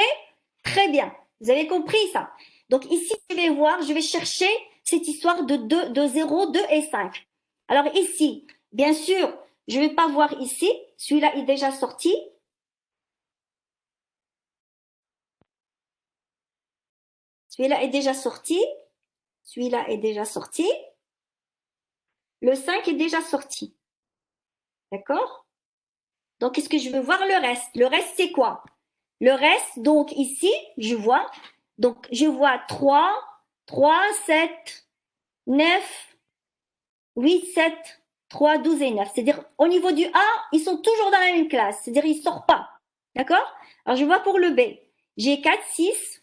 Très bien. Vous avez compris ça? Donc ici, je vais chercher cette histoire de 0, 2 et 5. Alors ici, bien sûr, je ne vais pas voir ici. Celui-là est déjà sorti. Celui-là est déjà sorti. Celui-là est déjà sorti. Le 5 est déjà sorti. D'accord? Donc, est-ce que je veux voir le reste? Le reste, c'est quoi? Le reste, donc ici, je vois 3, 7, 9, 8, 7, 3, 12 et 9. C'est-à-dire, au niveau du A, ils sont toujours dans la même classe. C'est-à-dire, ils ne sortent pas. D'accord? Alors, je vois pour le B. J'ai 4, 6,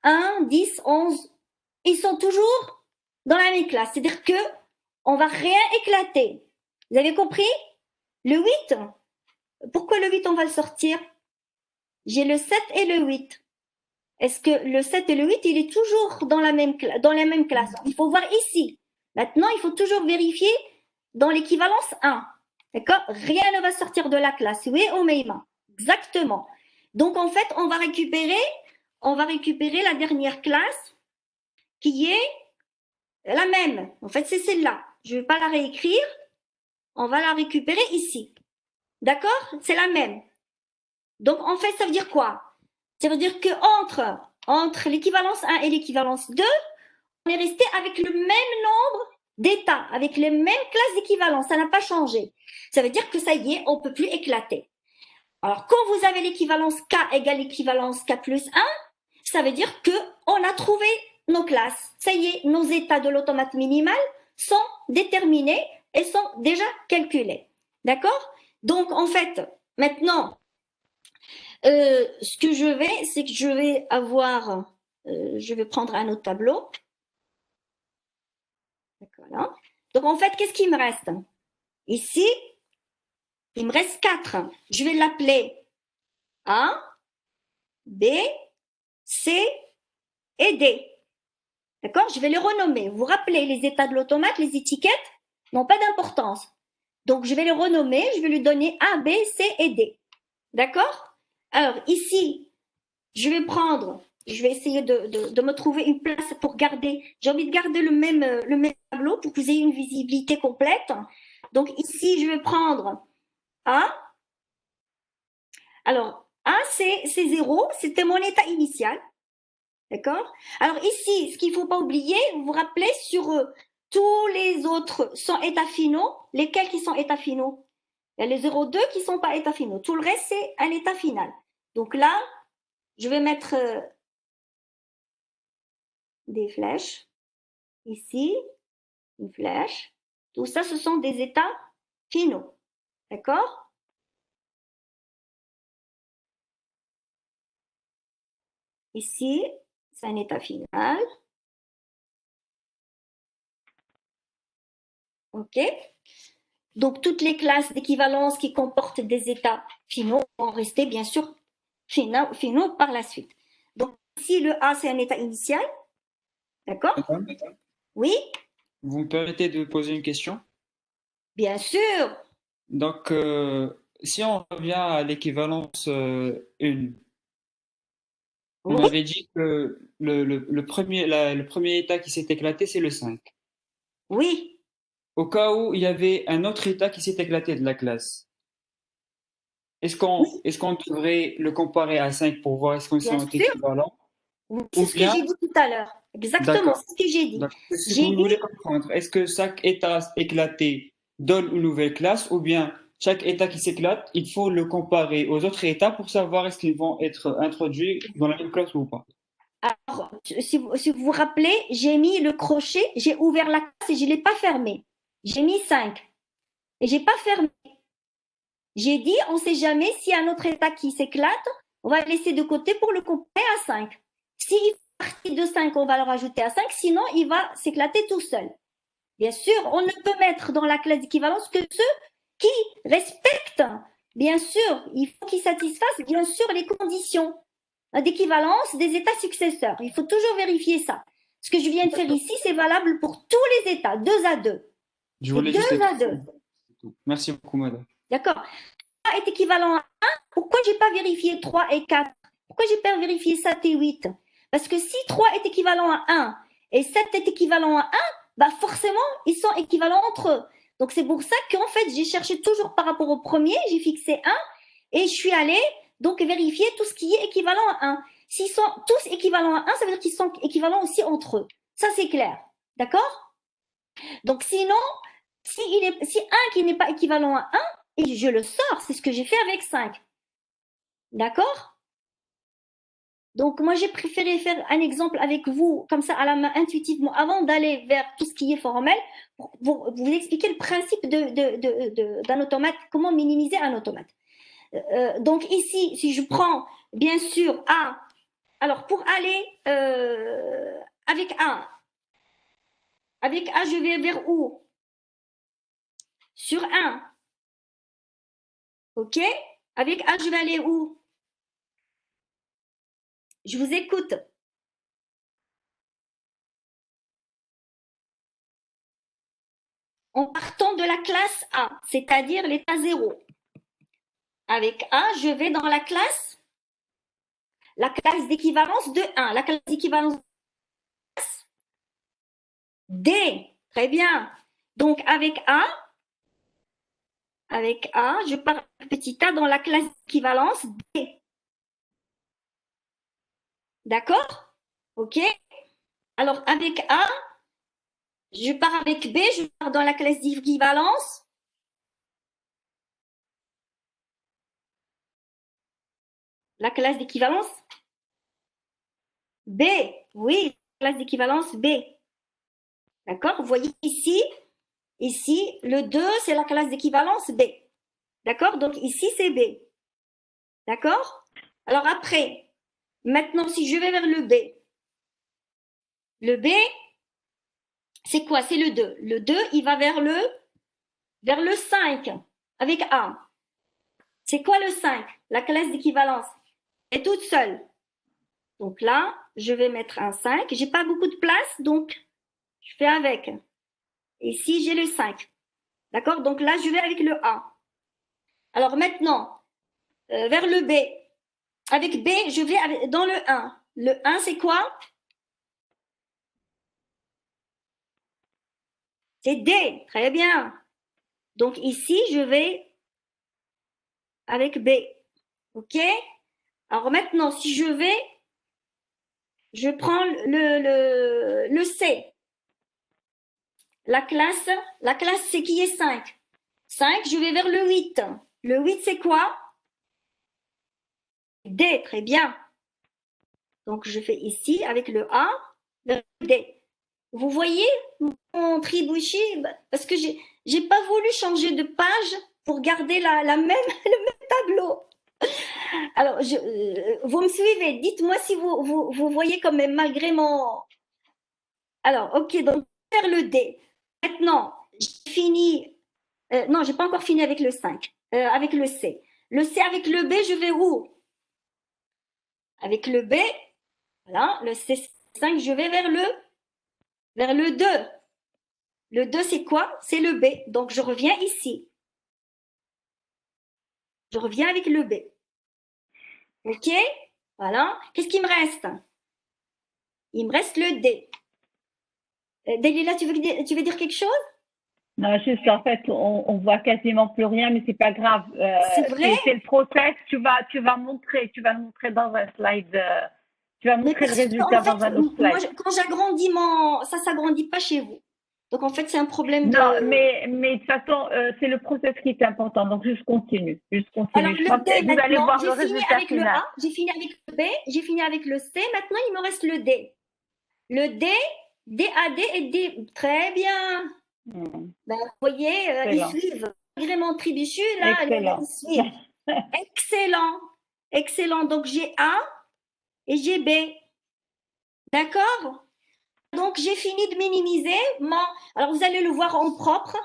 1, 10, 11. Ils sont toujours dans la même classe. C'est-à-dire que on va rien éclater. Vous avez compris? Le 8, pourquoi le 8, on va le sortir? J'ai le 7 et le 8. Est-ce que le 7 et le 8, il est toujours dans la même classe? Il faut voir ici. Maintenant, il faut toujours vérifier dans l'équivalence 1. D'accord? Rien ne va sortir de la classe. Oui, Omeima. Exactement. Donc, en fait, on va récupérer la dernière classe qui est la même. En fait, c'est celle-là. Je ne vais pas la réécrire. On va la récupérer ici. D'accord? C'est la même. Donc, en fait, ça veut dire quoi? Ça veut dire que entre l'équivalence 1 et l'équivalence 2, on est resté avec le même nombre d'états avec les mêmes classes d'équivalence. Ça n'a pas changé. Ça veut dire que ça y est, on ne peut plus éclater. Alors, quand vous avez l'équivalence K égale l'équivalence K plus 1, ça veut dire qu'on a trouvé nos classes. Ça y est, nos états de l'automate minimal sont déterminés et sont déjà calculés. D'accord? Donc, en fait, maintenant, ce que je vais, c'est que je vais avoir, je vais prendre un autre tableau. Voilà. Donc, en fait, qu'est-ce qu'il me reste? Ici, il me reste 4. Je vais l'appeler A, B, C et D. D'accord? Je vais les renommer. Vous vous rappelez, les états de l'automate, les étiquettes n'ont pas d'importance. Donc, je vais les renommer, je vais lui donner A, B, C et D. D'accord? Alors, ici, je vais essayer de me trouver une place pour garder, j'ai envie de garder le même tableau pour que vous ayez une visibilité complète. Donc, ici, je vais prendre A. Alors, A, c'est 0, c'était mon état initial. D'accord? Alors ici, ce qu'il ne faut pas oublier, vous vous rappelez, sur tous les autres sont états finaux. Lesquels qui sont états finaux? Il y a les 0,2 qui ne sont pas états finaux. Tout le reste, c'est un état final. Donc là, je vais mettre des flèches. Ici, une flèche. Tout ça, ce sont des états finaux. D'accord? Ici, c'est un état final. OK? Donc, toutes les classes d'équivalence qui comportent des états finaux vont rester, bien sûr, finaux par la suite. Donc, ici, le A, c'est un état initial. D'accord? Madame, Oui, vous me permettez de poser une question? bien sûr. Donc, si on revient à l'équivalence 1, on Oui, avait dit que le premier état qui s'est éclaté, c'est le 5. oui. Au cas où il y avait un autre état qui s'est éclaté de la classe, Oui, est-ce qu'on devrait le comparer à 5 pour voir est-ce qu'ils bien sont sûr. équivalents? Oui, c'est Ou ce que bien, j'ai dit tout à l'heure. Exactement, d'accord, c'est ce que j'ai dit. d'accord. C'est ce que J'ai vous dit, voulez comprendre. Est-ce que chaque état éclaté donne une nouvelle classe ou bien chaque état qui s'éclate, il faut le comparer aux autres états pour savoir est-ce qu'ils vont être introduits dans la même classe ou pas? alors, si vous vous rappelez, j'ai mis le crochet, j'ai ouvert la classe et je ne l'ai pas fermée. J'ai mis 5 et je n'ai pas fermé. J'ai dit, on ne sait jamais s'il y a un autre état qui s'éclate, on va le laisser de côté pour le comparer à 5. S'il fait partie de 5, on va le rajouter à 5, sinon il va s'éclater tout seul. Bien sûr, on ne peut mettre dans la classe d'équivalence que ceux qui respectent, bien sûr, il faut qu'ils satisfassent, bien sûr, les conditions d'équivalence des états successeurs. Il faut toujours vérifier ça. Ce que je viens de faire ici, c'est valable pour tous les états, 2 à 2. Je C'est voulais 2 juste à 2. Merci beaucoup, madame. D'accord? 3 est équivalent à 1. Pourquoi je n'ai pas vérifié 3 et 4? Pourquoi je n'ai pas vérifié 7 et 8? Parce que si 3 est équivalent à 1 et 7 est équivalent à 1, bah forcément, ils sont équivalents entre eux. Donc, c'est pour ça qu'en fait, j'ai cherché toujours par rapport au premier, j'ai fixé 1 et je suis allée donc vérifier tout ce qui est équivalent à 1. S'ils sont tous équivalents à 1, ça veut dire qu'ils sont équivalents aussi entre eux. Ça, c'est clair. D'accord? Donc, sinon, si 1 qui n'est pas équivalent à 1, et je le sors, c'est ce que j'ai fait avec 5. D'accord? Donc, moi, j'ai préféré faire un exemple avec vous, comme ça, à la main, intuitivement, avant d'aller vers tout ce qui est formel, pour vous expliquer le principe d'un automate, comment minimiser un automate. Donc, ici, si je prends, bien sûr, A, alors pour aller avec A, je vais vers où? Sur 1. OK? Avec A, je vais aller où? Je vous écoute. En partant de la classe A, c'est-à-dire l'état 0. Avec A, je vais dans la classe d'équivalence de 1, la classe d'équivalence D. Très bien. Donc, avec A, je pars petit a dans la classe d'équivalence D. D'accord? OK? Alors, avec A, Je pars avec B, je pars dans la classe d'équivalence. La classe d'équivalence B, oui, classe d'équivalence B. D'accord? Vous voyez ici, le 2, c'est la classe d'équivalence B. D'accord? Donc ici, c'est B. D'accord? Alors après, maintenant, si je vais vers le B, c'est quoi? C'est le 2. Le 2, il va vers le 5, avec A. C'est quoi le 5? La classe d'équivalence est toute seule. Donc là, je vais mettre un 5. J'ai pas beaucoup de place, donc je fais avec. Ici, j'ai le 5. D'accord? Donc là, je vais avec le A. Alors maintenant, vers le B. Avec B, je vais dans le 1. Le 1, c'est quoi? C'est D. Très bien. Donc ici, je vais avec B. OK? Alors maintenant, si je prends le C. La classe, c'est qui est 5. 5, je vais vers le 8. Le 8, c'est quoi? D, très bien. Donc, je fais ici avec le A vers le D. Vous voyez mon trébuchet? Parce que j'ai pas voulu changer de page pour garder le même tableau. Alors, vous me suivez? Dites-moi si vous voyez quand même malgré mon... Alors, OK, donc vers le D. Maintenant, j'ai fini... non, j'ai pas encore fini avec le 5, avec le C. Le C avec le B, je vais où? Avec le B, voilà, le C5, je vais vers le 2. Le 2, c'est quoi? C'est le B. Donc, je reviens ici. Je reviens avec le B. OK? Voilà. Qu'est-ce qu'il me reste? Il me reste le D. Dalila, tu veux dire quelque chose? Non, juste en fait, on voit quasiment plus rien, mais c'est pas grave. C'est vrai? C'est le process. Tu vas le montrer dans un slide. Tu vas montrer le résultat dans un autre slide. Moi, quand j'agrandis ça s'agrandit pas chez vous. Donc en fait, c'est un problème de. Non, mais de toute façon, c'est le process qui est important. Donc juste continue. Alors Je pense que vous allez voir le résultat avec final. le A, j'ai fini avec le B, j'ai fini avec le C. Maintenant, il me reste le D. Le D, DAD et D. Très bien. Ben, vous voyez, ils suivent. Malgré mon trébuchet, là, ils suivent. Excellent. Excellent. Donc, j'ai A et j'ai B. D'accord? Donc, j'ai fini de minimiser. Alors, vous allez le voir en propre.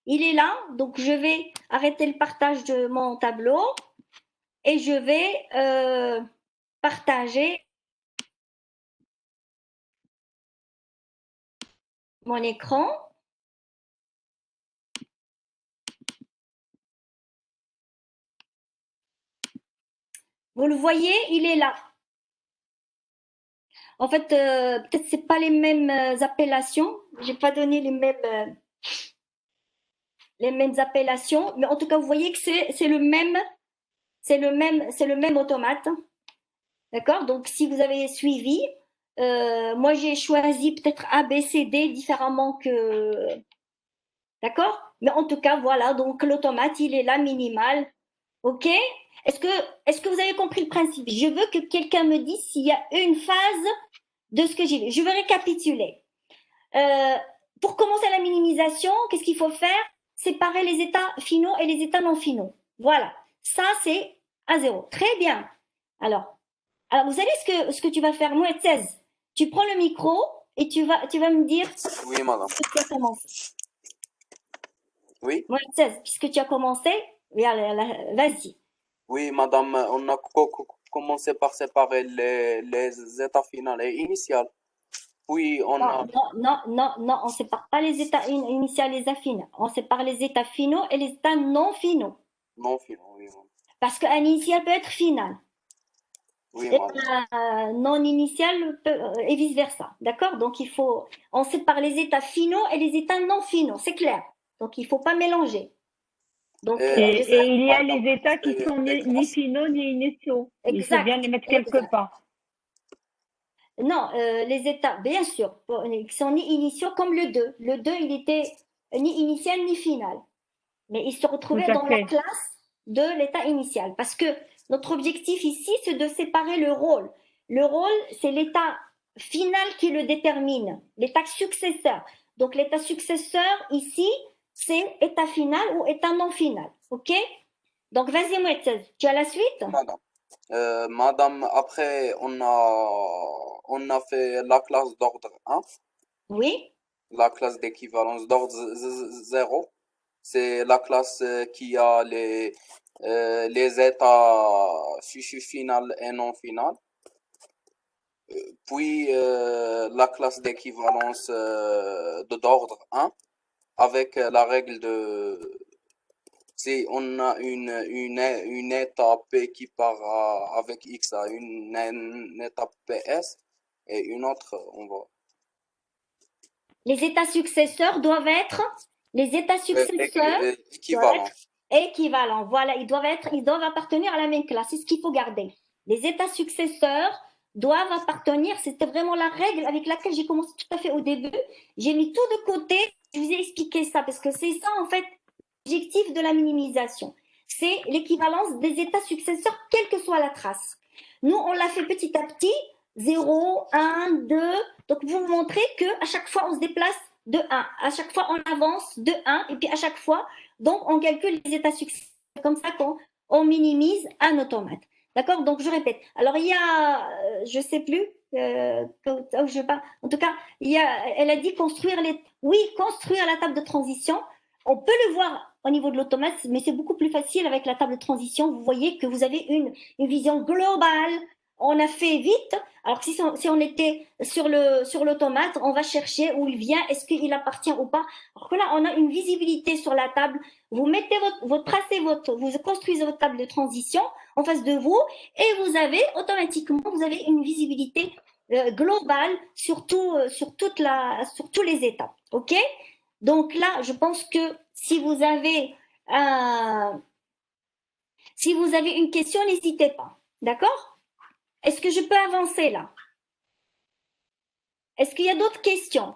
Il est là. Donc, je vais arrêter le partage de mon tableau et je vais partager mon écran. Vous le voyez, il est là. En fait, peut-être c'est pas les mêmes appellations. J'ai pas donné les mêmes appellations, mais en tout cas, vous voyez que c'est le même automate. D'accord? Donc, si vous avez suivi, moi j'ai choisi peut-être A, B, C, D différemment que. D'accord? Mais en tout cas, voilà. Donc, l'automate, il est là, minimal. OK? Est-ce que vous avez compris le principe? Je veux que quelqu'un me dise s'il y a une phase de ce que j'ai vu. Je vais récapituler. Pour commencer la minimisation, qu'est-ce qu'il faut faire? Séparer les états finaux et les états non finaux. Voilà. Ça, c'est à 0. Très bien. Alors, vous savez ce que tu vas faire, Moued 16. Tu prends le micro et tu vas me dire. Oui, madame. Que tu as commencé. Oui. Moued 16, puisque tu as commencé, vas-y. Oui, madame, on a commencé par séparer les états finaux et initiaux. Puis on a. Non, on sépare pas les états initiaux et les états finaux. On sépare les états finaux et les états non finaux. Non finaux, oui, madame. Parce qu'un initial peut être final. Oui, et madame. non initial et vice-versa. D'accord? Donc, on sépare les états finaux et les états non finaux. C'est clair. Donc, il ne faut pas mélanger. Donc, et il y a les états qui sont ni finaux ni initiaux. Il faut bien les mettre quelque part. Non, les états, bien sûr, qui sont ni initiaux comme le 2. Le 2, il était ni initial ni final. Mais il se Tout retrouvait à dans la fait. classe de l'état initial. Parce que notre objectif ici, c'est de séparer le rôle. Le rôle, c'est l'état final qui le détermine, l'état successeur. Donc l'état successeur, ici, c'est état final ou état non final. OK? Donc vas-y, Mouettez, tu as la suite? Madame. Madame, après, on a fait la classe d'ordre 1, Oui? la classe d'équivalence d'ordre 0. C'est la classe qui a les états final et non final. Puis la classe d'équivalence d'ordre 1 avec la règle de si on a une étape P qui part avec X à une étape PS et une autre, on va. Les états successeurs doivent être, les états successeurs doivent Équivalent. être équivalents. Voilà, ils doivent appartenir à la même classe. C'est ce qu'il faut garder. Les états successeurs doivent appartenir. C'était vraiment la règle avec laquelle j'ai commencé tout à fait au début. J'ai mis tout de côté. Je vous ai expliqué ça parce que c'est ça en fait l'objectif de la minimisation. C'est l'équivalence des états successeurs, quelle que soit la trace. Nous, on l'a fait petit à petit. 0, 1, 2. Donc, vous montrez qu'à chaque fois, on se déplace de 1. À chaque fois, on avance de 1. Et puis, à chaque fois, donc, on calcule les états successifs. C'est comme ça qu'on minimise un automate. D'accord? Donc, je répète. Alors, il y a, je ne sais plus, je pas. En tout cas, elle a dit construire construire la table de transition. On peut le voir au niveau de l'automate, mais c'est beaucoup plus facile avec la table de transition. Vous voyez que vous avez une vision globale. On a fait vite. Alors si on était sur l'automate, on va chercher où il vient, est-ce qu'il appartient ou pas. Alors que là, on a une visibilité sur la table. Vous mettez vous construisez votre table de transition en face de vous et vous avez automatiquement, une visibilité globale sur tous les étapes. OK? Donc là, je pense que si vous avez une question, n'hésitez pas. D'accord? Est-ce que je peux avancer là? Est-ce qu'il y a d'autres questions?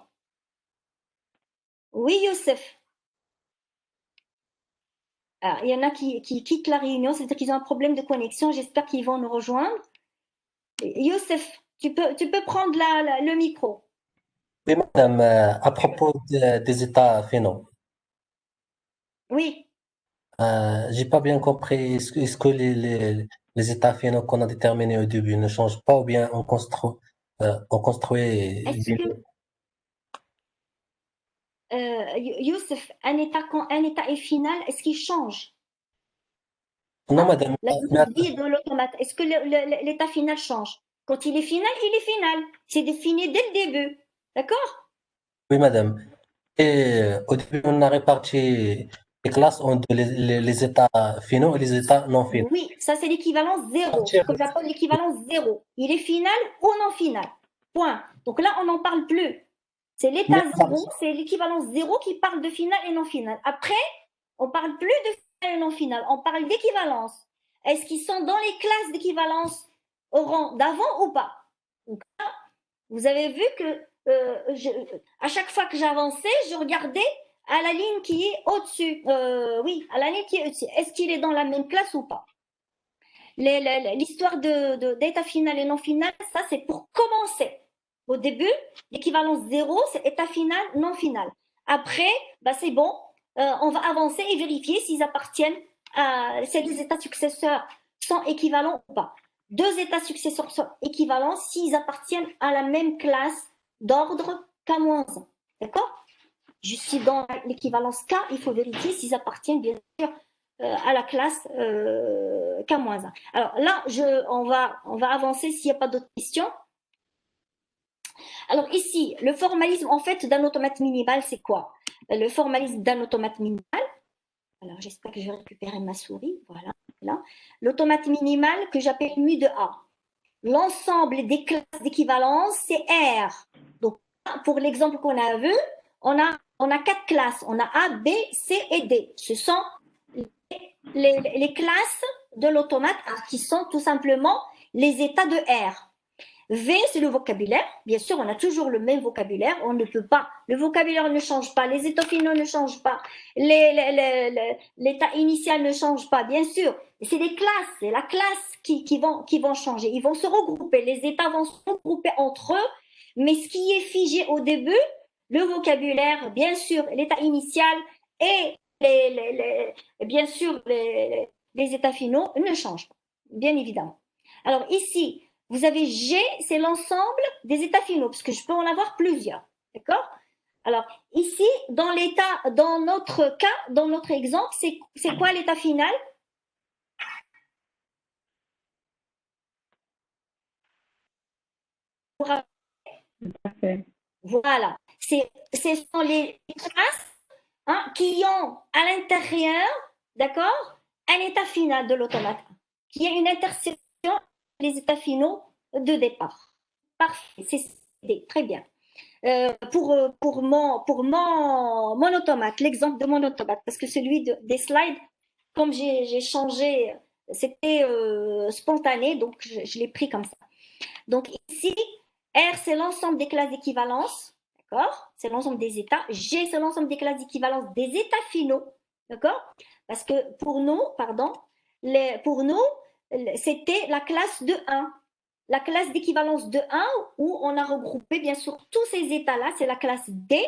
Oui, Youssef. Ah, il y en a qui quittent la réunion, c'est-à-dire qu'ils ont un problème de connexion. J'espère qu'ils vont nous rejoindre. Youssef, tu peux prendre le micro. Oui, madame, à propos des états finaux, Oui. j'ai pas bien compris. Est-ce que les états finaux qu'on a déterminés au début ne changent pas ou bien on construit Est-ce que, Youssef, quand un état est final, est-ce qu'il change? Non, madame, La vie de l'automate, est-ce que l'état final change? Quand il est final. C'est défini dès le début. D'accord? oui, madame. Et au début, on a réparti les classes en deux, les états finaux et les états non finaux. Oui, ça c'est l'équivalence zéro, ce que j'appelle l'équivalence zéro. Il est final ou non final. Point. Donc là, on n'en parle plus. C'est l'état zéro, c'est l'équivalence zéro qui parle de final et non final. Après, on parle plus de final et non final, on parle d'équivalence. Est-ce qu'ils sont dans les classes d'équivalence au rang d'avant ou pas? Donc là, vous avez vu que à chaque fois que j'avançais, je regardais à la ligne qui est au-dessus. Oui, à la ligne qui est au-dessus. Est-ce qu'il est dans la même classe ou pas? L'histoire d'état final et non final, ça c'est pour commencer. Au début, l'équivalence zéro, c'est état final, non final. Après, c'est bon, on va avancer et vérifier s'ils appartiennent ces deux états successeurs sont équivalents ou pas. Deux états successeurs sont équivalents s'ils appartiennent à la même classe d'ordre K-1. D'accord? Juste si dans l'équivalence K, il faut vérifier s'ils appartiennent bien sûr à la classe K-1. Alors là, on va avancer s'il n'y a pas d'autres questions. Alors ici, le formalisme en fait d'un automate minimal, c'est quoi? Le formalisme d'un automate minimal. Alors j'espère que je vais récupérer ma souris. Voilà. Là. L'automate minimal que j'appelle mu de A. L'ensemble des classes d'équivalence, c'est R. Donc pour l'exemple qu'on a vu, on a 4 classes. On a A, B, C et D. Ce sont les classes de l'automate qui sont tout simplement les états de R. V, c'est le vocabulaire. Bien sûr, on a toujours le même vocabulaire. On ne peut pas. Le vocabulaire ne change pas. Les états finaux ne changent pas. L'état initial ne change pas. Bien sûr. C'est des classes. C'est la classe qui vont changer. Ils vont se regrouper. Les états vont se regrouper entre eux. Mais ce qui est figé au début, le vocabulaire, bien sûr, l'état initial et bien sûr les états finaux ne changent pas. Bien évidemment. Alors ici, vous avez G, c'est l'ensemble des états finaux, parce que je peux en avoir plusieurs. D'accord? Alors, ici, dans notre cas, dans notre exemple, c'est quoi l'état final? Voilà. Ce sont les classes qui ont à l'intérieur, d'accord, un état final de l'automate, qui est une intersection des états finaux de départ. Parfait, c'est très bien. Pour mon automate, l'exemple de mon automate, parce que celui des slides, comme j'ai changé, c'était spontané, donc je l'ai pris comme ça. Donc ici, R, c'est l'ensemble des classes d'équivalence, d'accord? C'est l'ensemble des états. G, c'est l'ensemble des classes d'équivalence des états finaux, d'accord? Parce que pour nous, c'était la classe de 1. La classe d'équivalence de 1 où on a regroupé bien sûr tous ces états-là, c'est la classe D.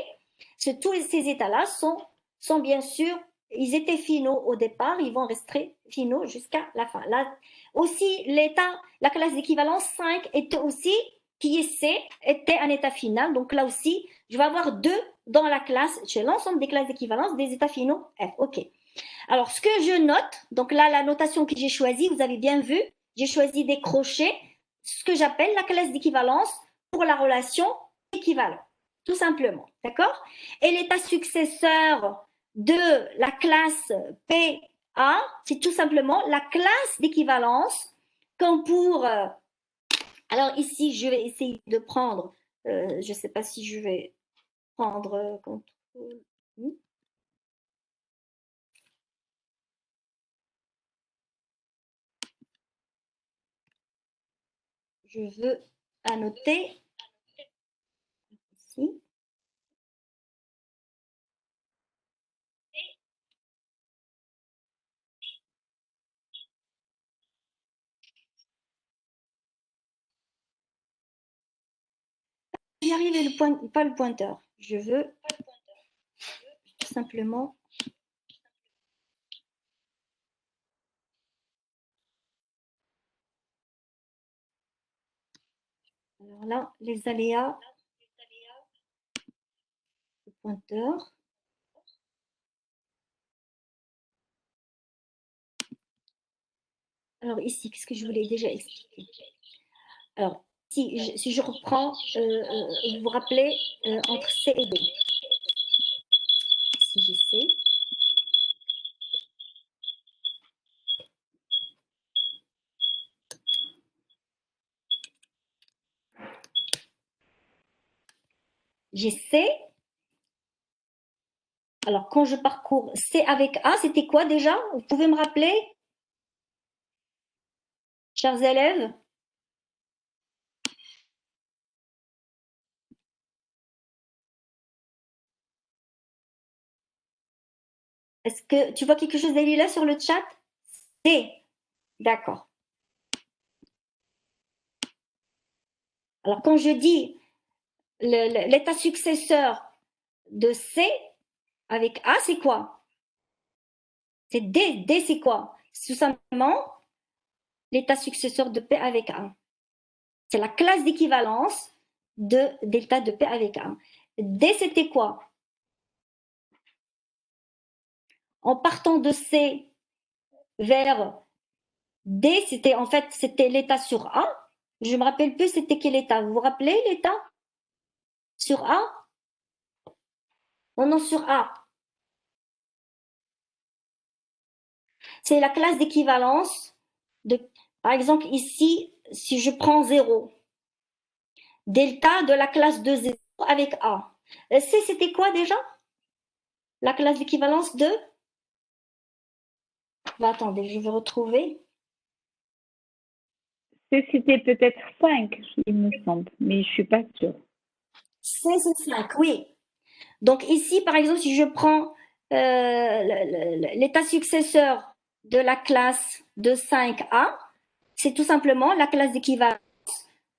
Tous ces états-là sont bien sûr, ils étaient finaux au départ, ils vont rester finaux jusqu'à la fin. Là aussi, la classe d'équivalence 5 était aussi, qui est C, était un état final. Donc là aussi, je vais avoir 2 dans la classe, chez l'ensemble des classes d'équivalence des états finaux F. OK. Alors, ce que je note, donc là, la notation que j'ai choisie, vous avez bien vu, j'ai choisi des crochets, ce que j'appelle la classe d'équivalence pour la relation équivalent, tout simplement, d'accord? Et l'état successeur de la classe PA, c'est tout simplement la classe d'équivalence comme pour... alors ici, je vais essayer de prendre, je ne sais pas si je vais prendre... je veux annoter ici. J'y arrive, pas le pointeur. Je veux tout simplement. Alors là, les aléas, le pointeur. Alors ici, qu'est-ce que je voulais déjà expliquer? Alors, si je reprends, vous vous rappelez, entre C et D. Si j'essaie. J'essaie. Alors, quand je parcours C avec A, c'était quoi déjà? Vous pouvez me rappeler, chers élèves? Est-ce que tu vois quelque chose là sur le chat? D. D'accord. Alors, quand je dis l'état successeur de C avec A, c'est quoi? C'est D. D, c'est quoi? C'est tout simplement l'état successeur de P avec A. C'est la classe d'équivalence de delta de P avec A. D, c'était quoi? En partant de C vers D, c'était l'état sur A. Je ne me rappelle plus c'était quel état. Vous vous rappelez l'état sur A? Non, sur A. C'est la classe d'équivalence de, par exemple, ici, si je prends 0, delta de la classe de 0 avec A. C, c'était quoi déjà? La classe d'équivalence de... Bah, attendez, je vais retrouver. c'était peut-être 5, il me semble, mais je suis pas sûre. C, c'est 5, oui. Donc ici, par exemple, si je prends l'état successeur de la classe de 5A, c'est tout simplement la classe d'équivalence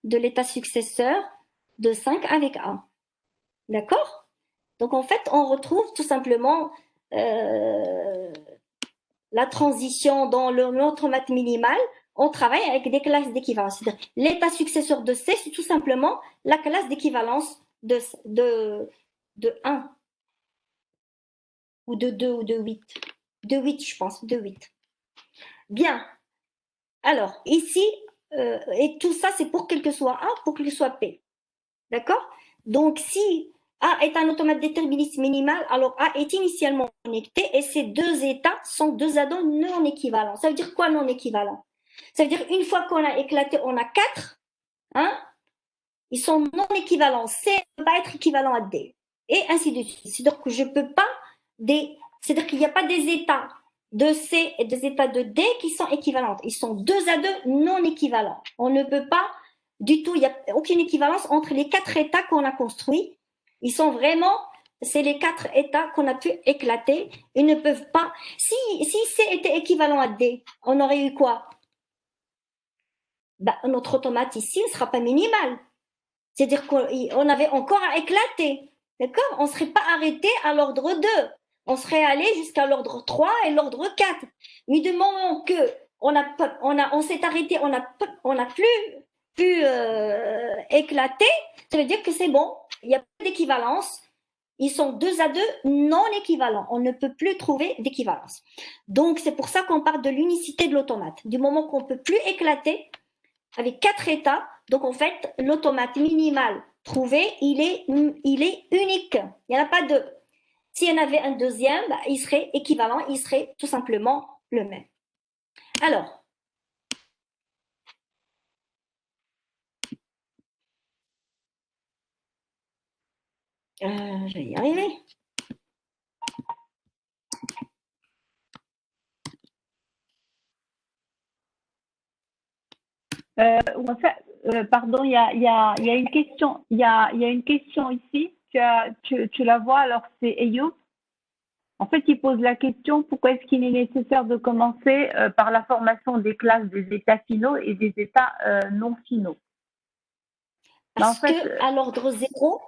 de l'état successeur de 5 avec A. D'accord? Donc en fait, on retrouve tout simplement la transition dans notre math minimal. On travaille avec des classes d'équivalence. L'état successeur de C, c'est tout simplement la classe d'équivalence de 1 ou de 2 ou de 8. De 8, je pense, de 8. Bien. Alors, ici, et tout ça, c'est pour quel que soit A, pour qu'il soit P. D'accord? Donc, si A est un automate déterministe minimal, alors A est initialement connecté et ces deux états sont deux addons non équivalents. Ça veut dire quoi non équivalent? Ça veut dire une fois qu'on a éclaté, on a 4, hein? Ils sont non équivalents. C ne peut pas être équivalent à D. Et ainsi de suite. C'est-à-dire que je peux pas c'est-à-dire qu'il n'y a pas des états de C et des états de D qui sont équivalents. Ils sont deux à deux non équivalents. On ne peut pas du tout, il n'y a aucune équivalence entre les 4 états qu'on a construits. Ils sont vraiment, c'est les 4 états qu'on a pu éclater. Ils ne peuvent pas. Si C était équivalent à D, on aurait eu quoi? Ben, notre automate ici ne sera pas minimal. C'est-à-dire qu'on avait encore à éclater. D'accord? On ne serait pas arrêté à l'ordre 2. On serait allé jusqu'à l'ordre 3 et l'ordre 4. Mais du moment on s'est arrêté, on n'a plus pu éclater, ça veut dire que c'est bon, il n'y a pas d'équivalence. Ils sont deux à deux non équivalents. On ne peut plus trouver d'équivalence. Donc, c'est pour ça qu'on parle de l'unicité de l'automate. Du moment qu'on ne peut plus éclater avec 4 états, donc en fait, l'automate minimal trouvé, il est unique. Il n'y en a pas deux. S'il y en avait un deuxième, bah, il serait équivalent, il serait tout simplement le même. Alors, je vais y arriver. Pardon, il y a une question. Il y a une question ici. Tu la vois, alors c'est Ayoub. En fait, il pose la question, pourquoi est-ce qu'il est nécessaire de commencer par la formation des classes des états finaux et des états non finaux? Parce que à l'ordre 0,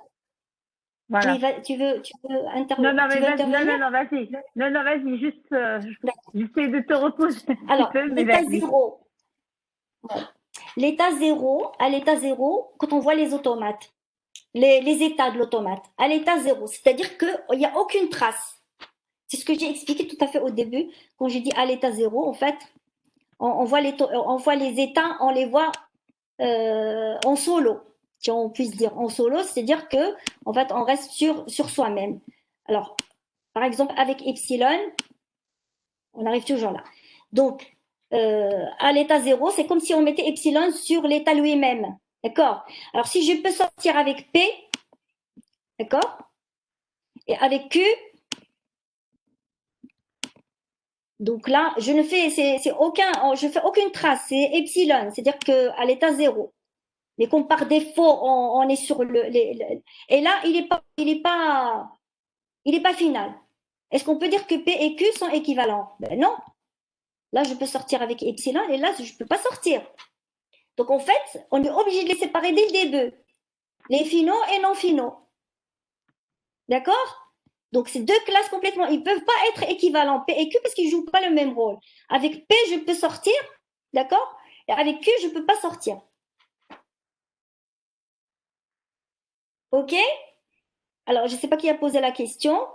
voilà. Tu veux intervenir? Non, vas-y. Non, vas-y, juste, j'essaie de te reposer un alors, petit peu, mais l'état 0. Ouais. L'état 0, à l'état 0, quand on voit les automates, les états de l'automate, à l'état 0, c'est-à-dire qu'il n'y a aucune trace. C'est ce que j'ai expliqué tout à fait au début, quand j'ai dit à l'état 0, en fait, on voit les états, on les voit en solo, si on puisse dire en solo, c'est-à-dire que en fait, on reste sur soi-même. Alors, par exemple, avec epsilon, on arrive toujours là. Donc, à l'état 0, c'est comme si on mettait epsilon sur l'état lui-même. D'accord? Alors, si je peux sortir avec P, d'accord? Et avec Q, donc là, je ne fais, je fais aucune trace, c'est epsilon, c'est-à-dire qu'à l'état 0. Mais comme par défaut, on est sur et là, il est pas final. Est-ce qu'on peut dire que P et Q sont équivalents? Ben non. Là, je peux sortir avec epsilon et là, je ne peux pas sortir. Donc, en fait, on est obligé de les séparer dès le début. Les finaux et non finaux. D'accord? Donc, c'est deux classes complètement. Ils ne peuvent pas être équivalents, P et Q, parce qu'ils ne jouent pas le même rôle. Avec P, je peux sortir. D'accord? Et avec Q, je ne peux pas sortir. OK? Alors, je ne sais pas qui a posé la question.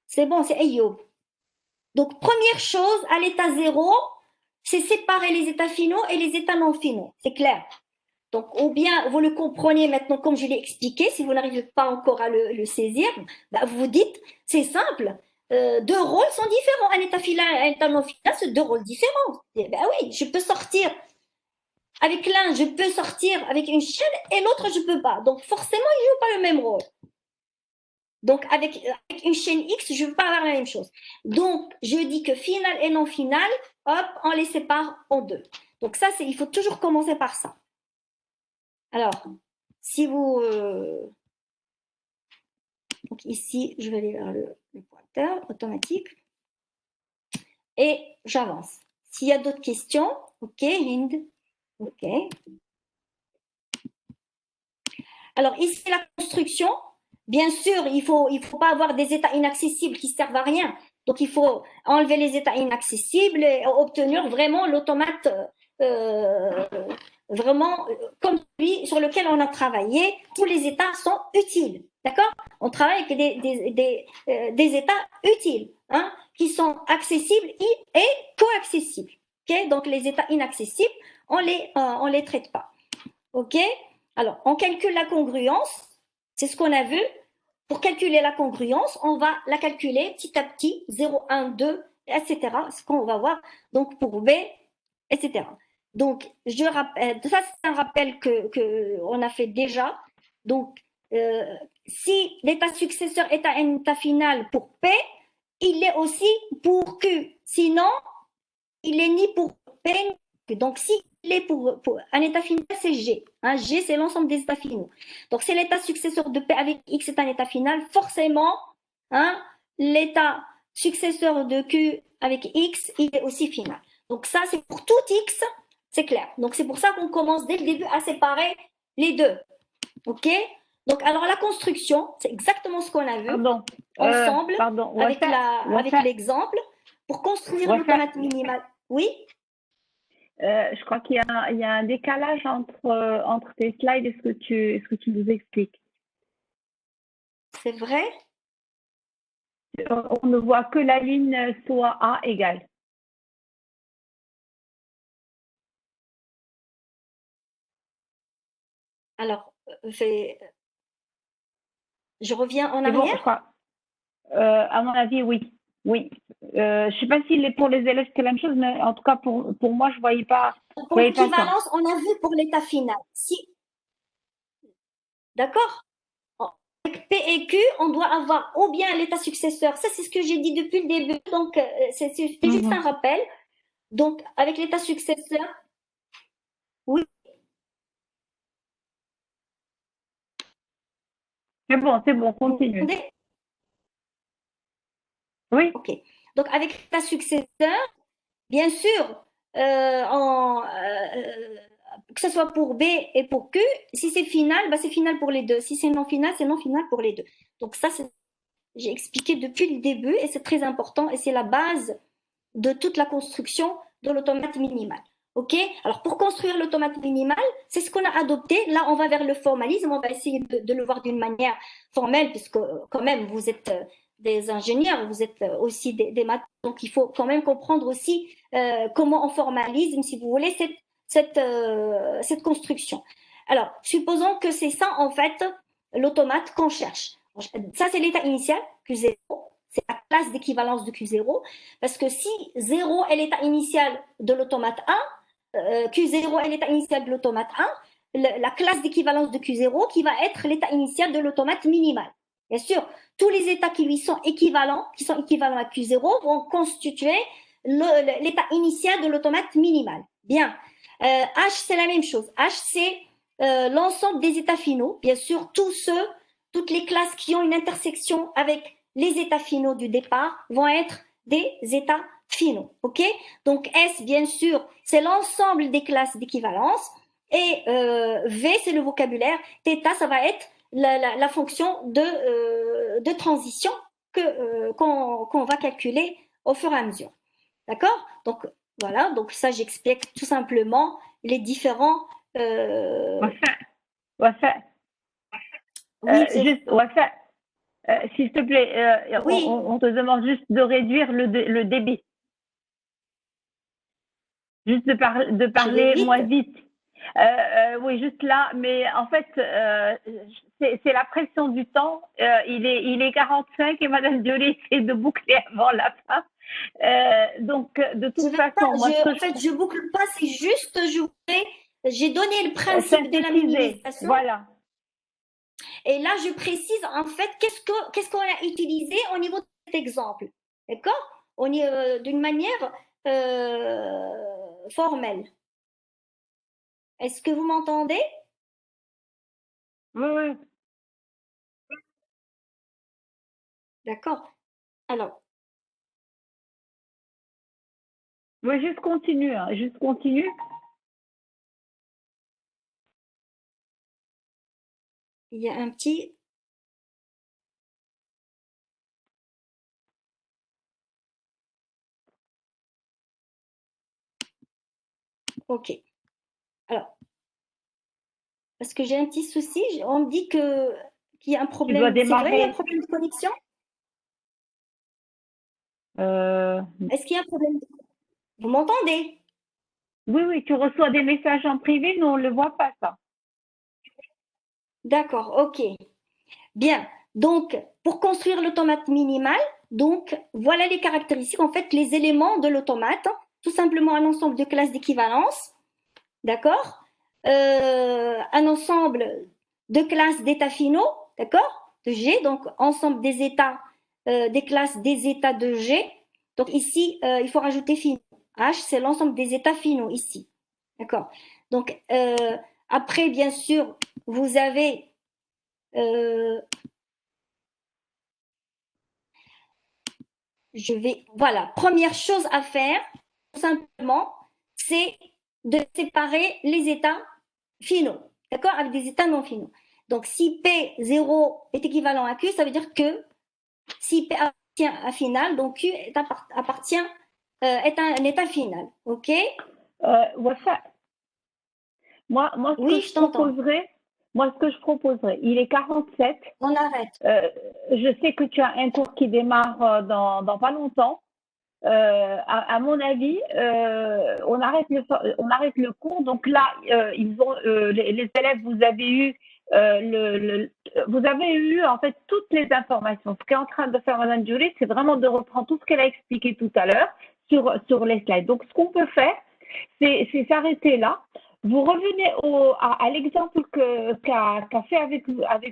C'est bon, c'est Ayoub. Donc, première chose, à l'état 0, c'est séparer les états finaux et les états non finaux. C'est clair. Donc, ou bien vous le comprenez maintenant comme je l'ai expliqué, si vous n'arrivez pas encore à le saisir, bah, vous vous dites, c'est simple, deux rôles sont différents. Un état final et un état non final, c'est deux rôles différents. Et ben oui, je peux sortir. Avec l'un, je peux sortir avec une chaîne et l'autre, je ne peux pas. Donc, forcément, ils ne jouent pas le même rôle. Donc, avec une chaîne X, je ne veux pas avoir la même chose. Donc, je dis que final et non final, hop, on les sépare en deux. Donc ça, il faut toujours commencer par ça. Alors, si vous... donc ici, je vais aller vers le pointeur automatique. Et j'avance. S'il y a d'autres questions, ok, Hind, ok. Alors ici, la construction, bien sûr, il faut pas avoir des états inaccessibles qui servent à rien. Donc il faut enlever les états inaccessibles et obtenir vraiment l'automate vraiment comme celui sur lequel on a travaillé. Tous les états sont utiles, d'accord? On travaille avec des états utiles, hein, qui sont accessibles et coaccessibles. Okay? Donc les états inaccessibles, on les traite pas. Ok? Alors, on calcule la congruence, c'est ce qu'on a vu. Pour calculer la congruence, on va la calculer petit à petit, 0, 1, 2, etc. Ce qu'on va voir, donc pour B, etc. Donc, je rappelle, ça c'est un rappel qu'on a fait déjà. Donc, si l'état successeur est un état final pour P, il est aussi pour Q. Sinon, il est ni pour P, ni pour Q. Donc, si il est pour un état final, c'est G. Hein, G, c'est l'ensemble des états finaux. Donc, c'est l'état successeur de P avec X est un état final. Forcément, hein, l'état successeur de Q avec X, il est aussi final. Donc, ça, c'est pour tout X, c'est clair. Donc, c'est pour ça qu'on commence dès le début à séparer les deux. OK? Donc, alors, la construction, c'est exactement ce qu'on a vu ensemble avec l'exemple. Pour construire l'automate minimal. Oui? Je crois qu'il y a un décalage entre tes slides et ce que tu nous expliques. C'est vrai? On ne voit que la ligne soit A égale. Alors, je reviens en arrière. Bon, je crois. À mon avis, oui. Oui. Je ne sais pas si pour les élèves c'est la même chose, mais en tout cas pour moi, je ne voyais pas. Pour l'équivalence, on a vu pour l'état final. Si. D'accord? Avec P et Q, on doit avoir ou bien l'état successeur. Ça, c'est ce que j'ai dit depuis le début. Donc, c'est juste un rappel. Donc, avec l'état successeur, oui. C'est bon, continue. Oui. Ok. Donc, avec l'état successeur, bien sûr, que ce soit pour B et pour Q, si c'est final, c'est final pour les deux. Si c'est non final, c'est non final pour les deux. Donc ça, j'ai expliqué depuis le début et c'est très important et c'est la base de toute la construction de l'automate minimal. Ok? Alors pour construire l'automate minimal, c'est ce qu'on a adopté. Là, on va vers le formalisme. On va essayer de le voir d'une manière formelle, puisque quand même, vous êtes des ingénieurs, vous êtes aussi des maths. Donc il faut quand même comprendre aussi comment on formalise, si vous voulez, cette construction. Alors, supposons que c'est ça, en fait, l'automate qu'on cherche. Ça, c'est l'état initial, Q0. C'est la classe d'équivalence de Q0. Parce que si 0 est l'état initial de l'automate 1, Q0 est l'état initial de l'automate 1, la classe d'équivalence de Q0 qui va être l'état initial de l'automate minimal. Bien sûr, tous les états qui lui sont équivalents, à Q0, vont constituer l'état initial de l'automate minimal. Bien. H, c'est la même chose. H, c'est l'ensemble des états finaux. Bien sûr, toutes les classes qui ont une intersection avec les états finaux du départ vont être des états finaux. OK? Donc, S, bien sûr, c'est l'ensemble des classes d'équivalence. Et V, c'est le vocabulaire. Θ, ça va être la fonction de transition qu'on va calculer au fur et à mesure. D'accord? Donc, voilà. Donc, ça, j'explique tout simplement les différents... Wafa. Oui, juste, Wafa, s'il te plaît, oui. on te demande juste de réduire le débit. Juste de parler moins vite. Oui, juste là, mais en fait, c'est la pression du temps. Il est 45 et Madame Diolé essaie de boucler avant la fin. Donc, de toute façon, je boucle pas, c'est juste, j'ai donné le principe de la minimisation. Voilà. Et là, je précise en fait qu'est-ce qu'on a utilisé au niveau de cet exemple. D'accord? D'une manière formelle. Est-ce que vous m'entendez? Oui, oui. D'accord. Alors, Oui, juste continue, hein, juste continue. il y a un petit... Ok. Alors, parce que j'ai un petit souci, on me dit qu'il y a un Tu dois problème. C'est vrai, il y a un démarrer. problème de connexion? Euh, Est-ce qu'il y a un problème? Vous m'entendez? oui, oui, tu reçois des messages en privé, nous on ne le voit pas ça. D'accord, ok. Bien. Donc, pour construire l'automate minimal, donc voilà les caractéristiques, en fait, les éléments de l'automate, tout simplement un ensemble de classes d'équivalence, d'accord? Un ensemble de classes d'états finaux, d'accord? De G, donc ensemble des états, des classes des états de G. Donc ici, il faut rajouter finaux. H, c'est l'ensemble des états finaux ici, d'accord? Donc après, bien sûr, vous avez voilà, première chose à faire, tout simplement, c'est de séparer les états finaux, d'accord, avec des états non finaux. Donc, si P0 est équivalent à Q, ça veut dire que si P appartient à final, donc Q appartient, est un état final, ok? Wafa, moi, Oui, je t'entends. ce que je proposerais, il est 47. On arrête. Je sais que tu as un cours qui démarre dans pas longtemps. À mon avis, on arrête le cours. Donc là, les élèves, vous avez eu en fait toutes les informations. Ce qu'est en train de faire Madame Julie, c'est vraiment de reprendre tout ce qu'elle a expliqué tout à l'heure sur les slides. Donc, ce qu'on peut faire, c'est s'arrêter là. Vous revenez à l'exemple qu'a fait avec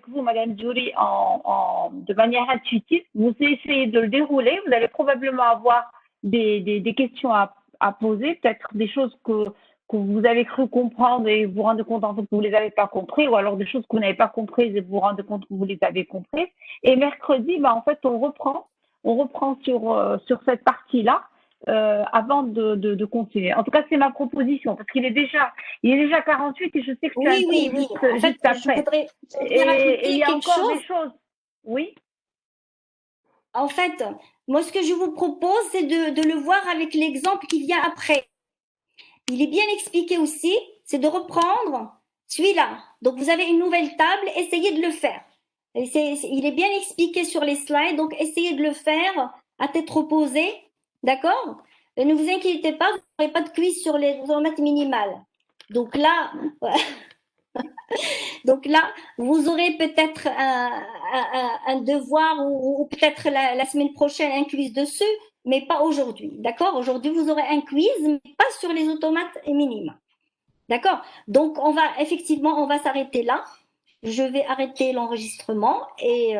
vous Madame Julie de manière intuitive. Vous essayez de le dérouler. Vous allez probablement avoir des questions à poser, peut-être des choses que vous avez cru comprendre et vous vous rendez compte en fait que vous ne les avez pas compris, ou alors des choses que vous n'avez pas comprises et vous vous rendez compte que vous les avez comprises. Et mercredi, en fait, on reprend sur cette partie-là avant de continuer. En tout cas, c'est ma proposition, parce il est déjà 48 et je sais que tu as un Oui, cours oui, oui. En fait, juste après. je voudrais Et il rajouter y a quelque encore chose. des choses. Oui. En fait, moi, ce que je vous propose, c'est de le voir avec l'exemple qui vient après. Il est bien expliqué aussi, c'est de reprendre celui-là. Donc, vous avez une nouvelle table, essayez de le faire. Il est bien expliqué sur les slides, donc essayez de le faire à tête reposée, d'accord? Et ne vous inquiétez pas, vous n'aurez pas de quiz sur les maths minimales. Donc là, donc là, vous aurez peut-être un devoir ou peut-être la semaine prochaine un quiz dessus, mais pas aujourd'hui. D'accord? Aujourd'hui, vous aurez un quiz, mais pas sur les automates et minima. D'accord? Donc, on va s'arrêter là. Je vais arrêter l'enregistrement et